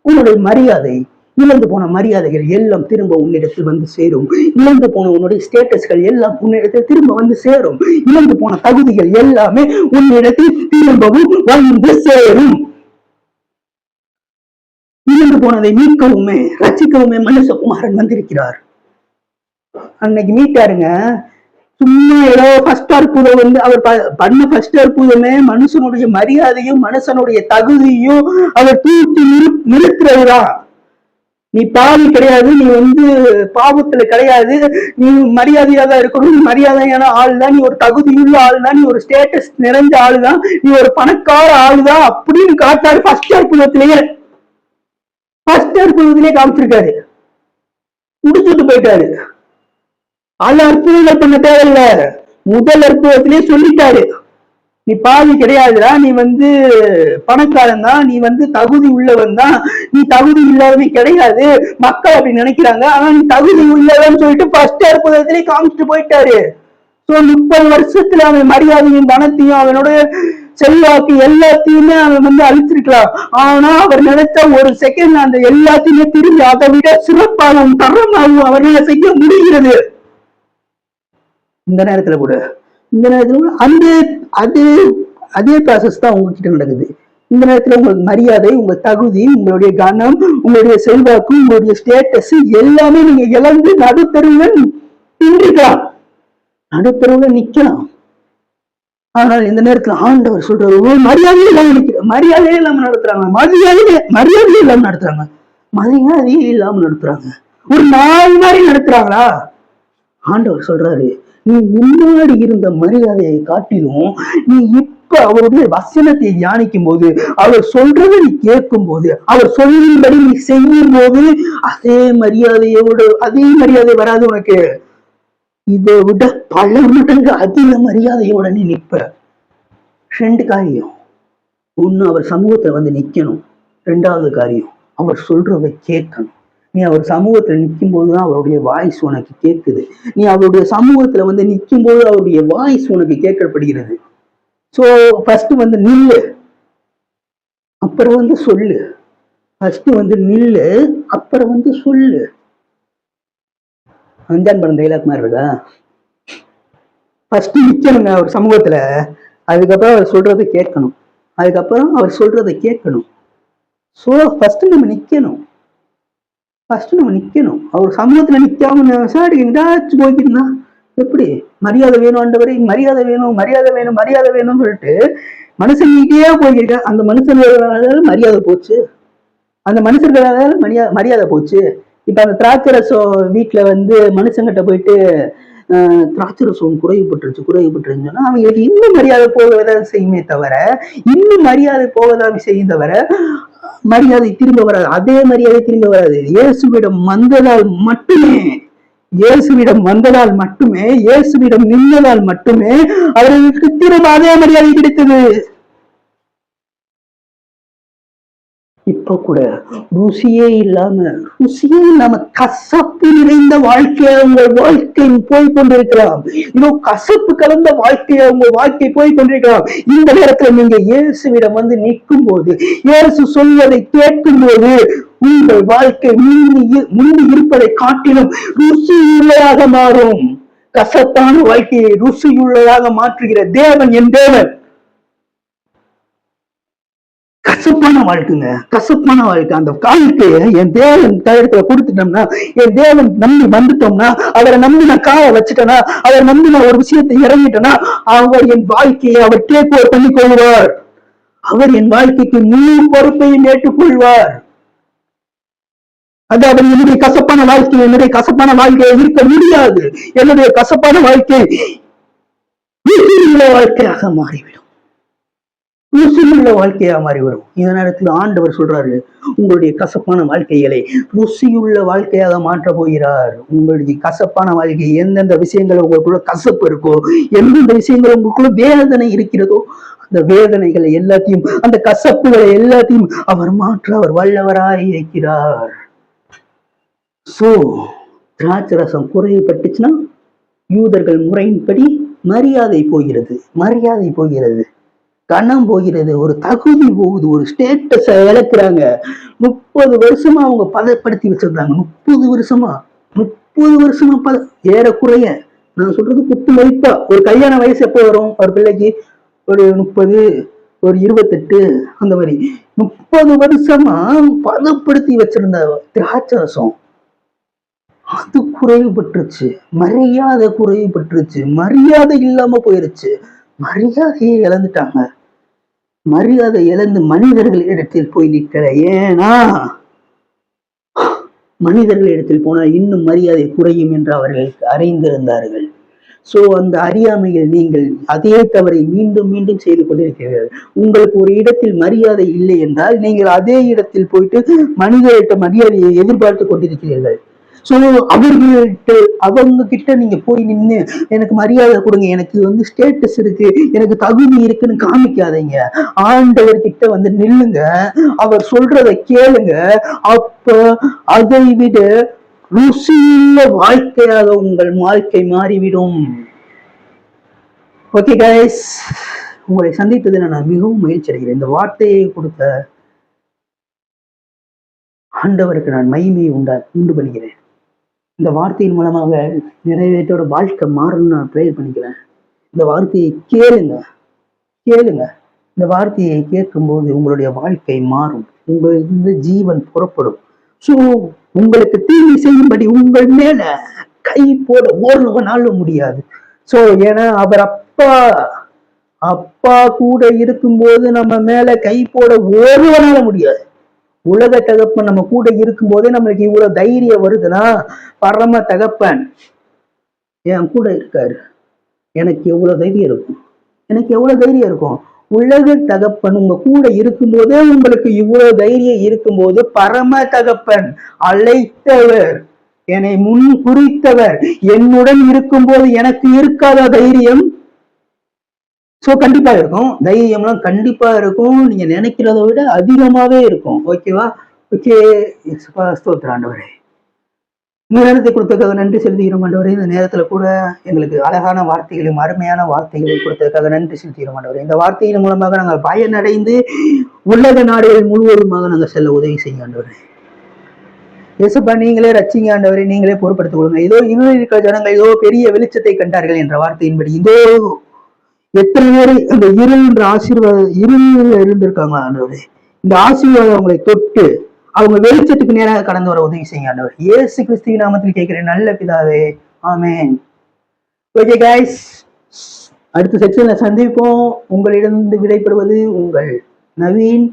உன்னுடைய மரியாதை, இழந்து போன மரியாதைகள் எல்லாம் திரும்ப உன்னிடத்தில் வந்து சேரும். இழந்து போன உன்னுடைய ஸ்டேட்டஸ்கள் எல்லாம் உன்னிடத்தில் திரும்ப வந்து சேரும். இழந்து போன தகுதிகள் எல்லாமே உன்னிடத்தில் திரும்பவும் வந்து சேரும். இழந்து போனதை மீட்கவுமே ரசிக்கவுமே மனுஷகுமாரன் வந்திருக்கிறார். அன்னைக்கு மீட்டாருங்க. சும்மா ஏதோ ஃபர்ஸ்ட் அற்புதம் வந்து அவர் பண்ண ஃபர்ஸ்ட் அற்புதமே மனுஷனுடைய மரியாதையும் மனுஷனுடைய தகுதியும் அவர் தூக்கி நிறுத்துறதுதான். நீ பாவி கிடையாது, நீ வந்து பாவத்துல கிடையாது, நீ மரியாதையா தான் இருக்கணும், நீ மரியாதையான ஆள் தான், நீ ஒரு தகுதியுள்ள ஆள் தான், நீ ஒரு ஸ்டேட்டஸ் நிறைஞ்ச ஆள் தான், நீ ஒரு பணக்கார ஆள் தான் அப்படின்னு காட்டாரு. ஃபர்ஸ்ட் அற்புதத்திலேயே காமிச்சிருக்காரு. முடிச்சுட்டு போயிட்டாரு. பல அற்புதங்கள் பண்ண தேவையில்ல, முதல் அற்புதத்திலே சொல்லிட்டாரு, நீ பாவி கிடையாதுடா, நீ வந்து பணக்காரன் தான், நீ வந்து தகுதி உள்ளவன் தான், நீ தகுதி இல்லாதவன் கிடையாது. மக்கள் அப்படி நினைக்கிறாங்க, ஆனா நீ தகுதி உள்ளவன் சொல்லிட்டு ஃபர்ஸ்ட் அற்புதத்திலே காமிச்சிட்டு போயிட்டாரு. சோ 30 வருஷத்துல அவன் மரியாதையும் பணத்தையும் அவனுடைய செல்வாக்கு எல்லாத்தையுமே அவன் வந்து அழிச்சிருக்கலாம். ஆனா அவர் நினைச்ச ஒரு செகண்ட் அந்த எல்லாத்தையுமே திரும்பி அதை விட சிறப்பாகவும் தரமாகவும் அவர்களால் செய்ய முடிகிறது. இந்த நேரத்துல கூட அந்த அதே ப்ராசஸ் தான் உங்ககிட்ட நடக்குது. இந்த நேரத்துல உங்களுக்கு மரியாதை, உங்க தகுதி, உங்களுடைய கனம், உங்களுடைய செல்வாக்கு, உங்களுடைய ஸ்டேட்டஸ் எல்லாமே நீங்க இழந்து நடுத்தருவில் நின்றுக்கலாம், நடுத்தருவில் நிக்கலாம். ஆனால் இந்த நேரத்துல ஆண்டவர் சொல்றாரு, மரியாதையே இல்லாம நிக்கிறேன், மரியாதையே இல்லாம நடத்துறாங்க, மரியாதையே இல்லாம நடத்துறாங்க, மரியாதையே இல்லாம நடத்துறாங்க. ஒரு நாள் மாதிரி நடத்துறாங்களா? ஆண்டவர் சொல்றாரு, நீ முன்னாடி இருந்த மரியாதையை காட்டிலும் நீ இப்ப அவருடைய வசனத்தை தியானிக்கும் போது, அவர் சொல்றதை நீ கேட்கும் போது, அவர் சொல்லும்படி நீ செய்யும் போது அதே மரியாதை வராது உனக்கு. இதை விட பல மடங்கு அதிக மரியாதையோட நீ நிற்ப. 2 காரியம். ஒண்ணு, அவர் சமூகத்துல வந்து நிக்கணும். 2வது காரியம், அவர் சொல்றதை கேட்கணும். நீ அவர் சமூகத்துல நிற்கும் போதுதான் அவருடைய வாய்ஸ் உனக்கு கேட்குது. நீ அவருடைய சமூகத்துல வந்து நிற்கும் போது அவருடைய வாய்ஸ் உனக்கு கேட்கப்படுகிறது. சோ ஃபர்ஸ்ட் வந்து நில்லு, அப்புறம் வந்து சொல்லு. ஃபர்ஸ்ட் வந்து நில்லு, அப்புறம் வந்து சொல்லு. அஞ்சான் படம் டைலாக் மாதிரி இருக்கா? ஃபர்ஸ்ட் நிக்கணுங்க அவர் சமூகத்துல, அதுக்கப்புறம் அவர் சொல்றதை கேட்கணும், அதுக்கப்புறம் அவர் சொல்றதை கேட்கணும். சோ ஃபர்ஸ்ட் நம்ம நிக்கணும், அவர் சமூகத்துல நிக்காம எங்காச்சும் போய்கிட்டு இருந்தா எப்படி? மரியாதை வேணும் ஆண்டவரே, மரியாதை வேணும், மரியாதை வேணும், மரியாதை வேணும்னு சொல்லிட்டு மனுஷன்கிட்டே போய்கிட்ட அந்த மனுஷர்களால மரியாதை போச்சு, அந்த மனுஷர்களால மரியாதை போச்சு. இப்ப அந்த திராட்சை ரசம் வீட்டுல வந்து மனுஷங்கிட்ட போயிட்டு திராட்சை ரசம் குறைவுபட்டுருச்சுன்னு சொன்னா அவங்களுக்கு இன்னும் மரியாதை போகதான் செய்யுமே தவிர, இன்னும் மரியாதை போகதான் செய்யும் தவிர மரியாதை திரும்ப வராது. அதே மரியாதை திரும்ப வராது. இயேசுவிடம் வந்ததால் மட்டுமே, இயேசுவிடம் நின்றதால் மட்டுமே அவர்களுக்கு திரும்ப அதே மரியாதை கிடைத்தது. இப்ப கூட ருசியே இல்லாம கசப்பு நிறைந்த வாழ்க்கையை உங்கள் வாழ்க்கை போய்கொண்டிருக்கலாம். இன்னும் கசப்பு கலந்த வாழ்க்கையை உங்கள் வாழ்க்கை போய்கொண்டிருக்கலாம். இந்த நேரத்துல நீங்க இயேசுவிடம் வந்து நிற்கும் போது, இயேசு சொல்வதை கேட்கும் போது உங்கள் வாழ்க்கை முந்தி இருப்பதை காட்டிலும் ருசியுள்ளதாக மாறும். கசப்பான வாழ்க்கையை ருசியுள்ளதாக மாற்றுகிற தேவன் என் தேவன். கசப்பான வாழ்க்கை, அந்த வாழ்க்கையை என் தேவன் கையெழுத்துல கொடுத்துட்டோம்னா, என் தேவன் நம்பி வந்துட்டோம்னா, அவரை நம்பி நான் காய வச்சுட்டேன்னா, அவரை நம்பி நான் ஒரு விஷயத்தை இறங்கிட்டேன்னா, அவர் என் வாழ்க்கையை அவர் டேக் ஓவர் பண்ணி கொள்வார். அவர் என் வாழ்க்கைக்கு முழு பொறுப்பையும் ஏற்றுக்கொள்வார். அதாவது என்னுடைய கசப்பான வாழ்க்கையை இருக்க முடியாது. என்னுடைய கசப்பான வாழ்க்கை வாழ்க்கையாக மாறிவிடும். ருசியுள்ள வாழ்க்கையா மாறி வரும். இந்த நேரத்தில் ஆண்டவர் சொல்றாரு, உங்களுடைய கசப்பான வாழ்க்கைகளை ருசியுள்ள வாழ்க்கையாக மாற்ற போகிறார். உங்களுடைய கசப்பான வாழ்க்கை, எந்தெந்த விஷயங்கள் உங்களுக்குள்ள கசப்பு இருக்கோ, எந்தெந்த விஷயங்கள் உங்களுக்குள்ள வேதனை இருக்கிறதோ, அந்த வேதனைகளை எல்லாத்தையும், அந்த கசப்புகளை எல்லாத்தையும் அவர் மாற்ற அவர் வல்லவராய் இருக்கிறார். சோ திராட்சரசம் குறைவுபட்டுச்சுன்னா யூதர்கள் முறையின்படி மரியாதை போகிறது, மரியாதை போகிறது, கணம் போகிறது, ஒரு தகுதி போகுது, ஒரு ஸ்டேட்டஸ இழக்கிறாங்க. 30 வருஷமா அவங்க பதப்படுத்தி வச்சிருந்தாங்க. 30 வருஷமா ஏறக்குறைய நான் சொல்றது குத்து மதிப்பா ஒரு கல்யாண வயசு எப்போ வரும் ஒரு பிள்ளைக்கு? ஒரு 30, ஒரு 28, அந்த மாதிரி 30 வருஷமா பதப்படுத்தி வச்சிருந்த திராட்சரசம் அது குறைவுபட்டுருச்சு, மரியாதை குறைவுபட்டுருச்சு, மரியாதை இல்லாம போயிருச்சு, மரியாதையை இழந்துட்டாங்க. மரியாதை இழந்து மனிதர்கள் இடத்தில் போய் நிற்கிற. ஏன்னா மனிதர்கள் இடத்தில் போனால் இன்னும் மரியாதை குறையும் என்று அவர்களுக்கு அறிந்திருந்தார்கள். சோ அந்த அறியாமையில் நீங்கள் அதே தவறை மீண்டும் மீண்டும் செய்து கொண்டிருக்கிறீர்கள். உங்களுக்கு ஒரு இடத்தில் மரியாதை இல்லை என்றால் நீங்கள் அதே இடத்தில் போயிட்டு மனிதர்கிட்ட மரியாதையை எதிர்பார்த்து கொண்டிருக்கிறீர்கள். சோ அவங்க கிட்ட நீங்க போய் நின்று எனக்கு மரியாதை கொடுங்க, எனக்கு வந்து ஸ்டேட்டஸ் இருக்கு, எனக்கு தகுதி இருக்குன்னு காமிக்காதீங்க. ஆண்டவர் கிட்ட வந்து நில்லுங்க, அவர் சொல்றதை கேளுங்க. அப்ப அதை விட ருசியுள்ள வாழ்க்கையாக உங்கள் வாழ்க்கை மாறிவிடும். ஓகே கைஸ், உங்களை சந்தித்ததில் நான் மிகவும் மகிழ்ச்சி அடைகிறேன். இந்த வார்த்தையை கொடுத்த ஆண்டவருக்கு நான் மகிமையை உண்டு பண்ணுகிறேன். இந்த வார்த்தையின் மூலமாக நிறைவேற்றோட வாழ்க்கை மாறணும்னு நான் ப்ரேயர் பண்ணிக்கிறேன். இந்த வார்த்தையை கேளுங்க, கேளுங்க. இந்த வார்த்தையை கேட்கும்போது உங்களுடைய வாழ்க்கை மாறும், உங்களுக்கு ஜீவன் புறப்படும். சோ உங்களுக்கு தீமை செய்யும்படி உங்கள் மேல கை போட ஒருவனாலும் முடியாது. சோ ஏன்னா அவர் அப்பா கூட இருக்கும்போது நம்ம மேல கை போட ஒருவனால முடியாது. உலக தகப்பன் நம்ம கூட இருக்கும் போதே நம்மளுக்கு இவ்வளவு தைரியம் வருதுன்னா, பரம தகப்பன் என் கூட இருக்காரு, எனக்கு எவ்வளவு தைரியம் இருக்கும், எனக்கு எவ்வளவு தைரியம் இருக்கும். உலக தகப்பன் உங்க கூட இருக்கும் போதே உங்களுக்கு இவ்வளவு தைரியம் இருக்கும்போது, பரம தகப்பன் அழைத்தவர், என்னை முன் குறித்தவர் என்னுடன் இருக்கும்போது எனக்கு இருக்காத தைரியம்? சோ கண்டிப்பா இருக்கும், தைரியம்லாம் கண்டிப்பா இருக்கும். நீங்க நினைக்கிறத விட அதிகமாவே இருக்கும். ஓகேவா? ஓகே, ஸ்தோத்திரம் ஆண்டவரே. இந்த நேரத்தை கொடுத்ததுக்காக நன்றி செலுத்துகிறோம் ஆண்டவரே. இந்த நேரத்துல கூட எங்களுக்கு அழகான வார்த்தைகளையும் அருமையான வார்த்தைகளை கொடுத்ததுக்காக நன்றி செலுத்துகிறோம் ஆண்டவரே. இந்த வார்த்தையின் மூலமாக நாங்கள் பயனடைந்து உலக நாடுகள் முழுவதுமாக நாங்கள் செல்ல உதவி செய்யுங்க ஆண்டவரே. இயேசுப்பா, நீங்களே ரட்சிங்க ஆண்டவரே, நீங்களே பொறுப்படுத்திக் கொள்ளுங்க. இதோ இருளில் இருக்கிற ஜனங்கள் ஏதோ பெரிய வெளிச்சத்தை கண்டார்கள் என்ற வார்த்தையின்படி இதோ எத்தனை பேர் அந்த இருள் ஆசீர்வாதம் இருளில் இருந்திருக்காங்க ஆண்டவரே. இந்த ஆசீர்வாதம் அவங்களை தொட்டு அவங்க வெளிச்சத்துக்கு நேராக கடந்து வர உதவி செய்யுங்க ஆண்டவர். இயேசு கிறிஸ்துவின் நாமத்தில் கேட்கிறேன் நல்ல பிதாவே, ஆமென். ஓகே கைஸ், அடுத்த செக்ஷன்ல சந்திப்போம். உங்களிடம் விடைபெறுவது உங்கள் நவீன்.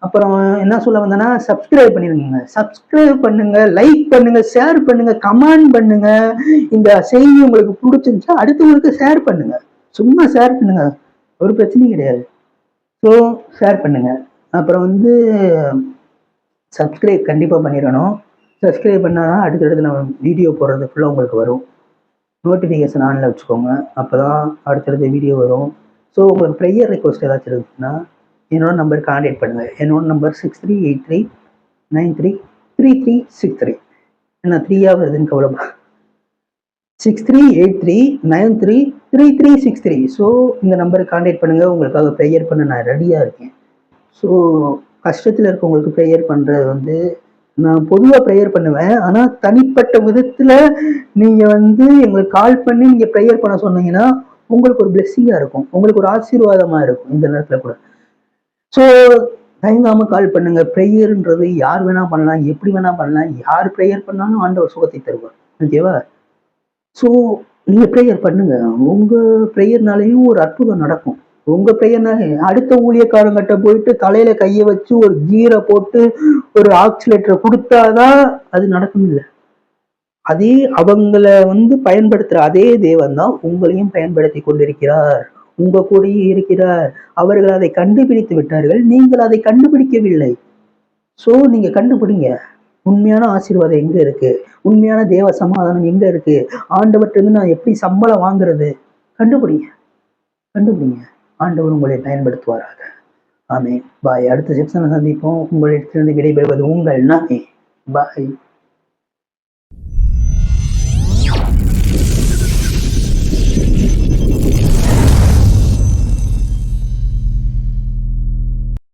அப்புறம் என்ன சொல்ல வந்தேன்னா, சப்ஸ்கிரைப் பண்ணிருங்க, சப்ஸ்கிரைப் பண்ணுங்க, லைக் பண்ணுங்க, ஷேர் பண்ணுங்க, கமெண்ட் பண்ணுங்க. இந்த செய்தி உங்களுக்கு பிடிச்சிருந்துச்சா அடுத்தவங்களுக்கு ஷேர் பண்ணுங்க. சும்மா ஷேர் பண்ணுங்க, ஒரு பிரச்சனையும் கிடையாது. ஸோ ஷேர் பண்ணுங்க. அப்புறம் வந்து சப்ஸ்கிரைப் கண்டிப்பாக பண்ணிடணும். சப்ஸ்கிரைப் பண்ணாதான் அடுத்தடுத்து நம்ம வீடியோ போடுறது ஃபுல்லாக உங்களுக்கு வரும். நோட்டிஃபிகேஷன் ஆனில் வச்சுக்கோங்க, அப்போ தான் அடுத்தடுத்த வீடியோ வரும். ஸோ உங்களுக்கு ப்ரேயர் ரெக்வஸ்ட் ஏதாச்சும் இருக்குன்னா என்னோட நம்பர் கான்டாக்ட் பண்ணுங்கள். என்னோட நம்பர் 6383933363. என்ன 3 வருதுன்னு கவலைப்பா. 6383933363. ஸோ இந்த நம்பருக்கு கான்டாக்ட் பண்ணுங்கள். உங்களுக்காக ப்ரேயர் பண்ண நான் ரெடியாக இருக்கேன். ஸோ கஷ்டத்தில் இருக்கவங்களுக்கு ப்ரேயர் பண்ணுறது வந்து நான் பொதுவாக ப்ரேயர் பண்ணுவேன். ஆனால் தனிப்பட்ட விதத்தில் நீங்கள் வந்து எங்களுக்கு கால் பண்ணி நீங்கள் ப்ரேயர் பண்ண சொன்னீங்கன்னா உங்களுக்கு ஒரு பிளெஸ்ஸிங்காக இருக்கும், உங்களுக்கு ஒரு ஆசீர்வாதமாக இருக்கும் இந்த நேரத்தில் கூட. ஸோ தயங்காமல் கால் பண்ணுங்க. ப்ரேயர்ன்றது யார் வேணா பண்ணலாம், எப்படி வேணா பண்ணலாம். யார் ப்ரேயர் பண்ணாலும் ஆண்டவர் சுகத்தை தருவார். ஓகேவா? ஸோ நீங்கள் ப்ரேயர் பண்ணுங்க. உங்கள் ப்ரேயர்னாலையும் ஒரு அற்புதம் நடக்கும். உங்க ப்ரேயர்னாலே அடுத்த ஊழியக்காரங்கிட்ட போயிட்டு தலையில கையை வச்சு ஒரு கீரை போட்டு ஒரு ஆக்சிலேட்டரை கொடுத்தாதான் அது நடக்கும். இல்லை, அதே அவங்கள வந்து பயன்படுத்துற அதே தேவன் தான் உங்களையும் பயன்படுத்தி கொண்டிருக்கிறார். உங்க கூடயே இருக்கிறார். அவர்கள் அதை கண்டுபிடித்து விட்டார்கள், நீங்கள் அதை கண்டுபிடிக்கவில்லை. சோ நீங்க கண்டுபிடிங்க. உண்மையான ஆசீர்வாதம் எங்க இருக்கு? உண்மையான தேவ சமாதானம் எங்க இருக்கு? ஆண்டவர்ட்ட இருந்து நான் எப்படி சம்பளம் வாங்குறது? கண்டுபிடிங்க, கண்டுபிடிங்க. ஆண்டவர் உங்களை பயன்படுத்துவாராக. ஆமென். பாய். அடுத்த செக்ஷன்ல சந்திப்போம். உங்களிடத்திலிருந்து விடைபெறுவது உங்கள் நானே. பாய்.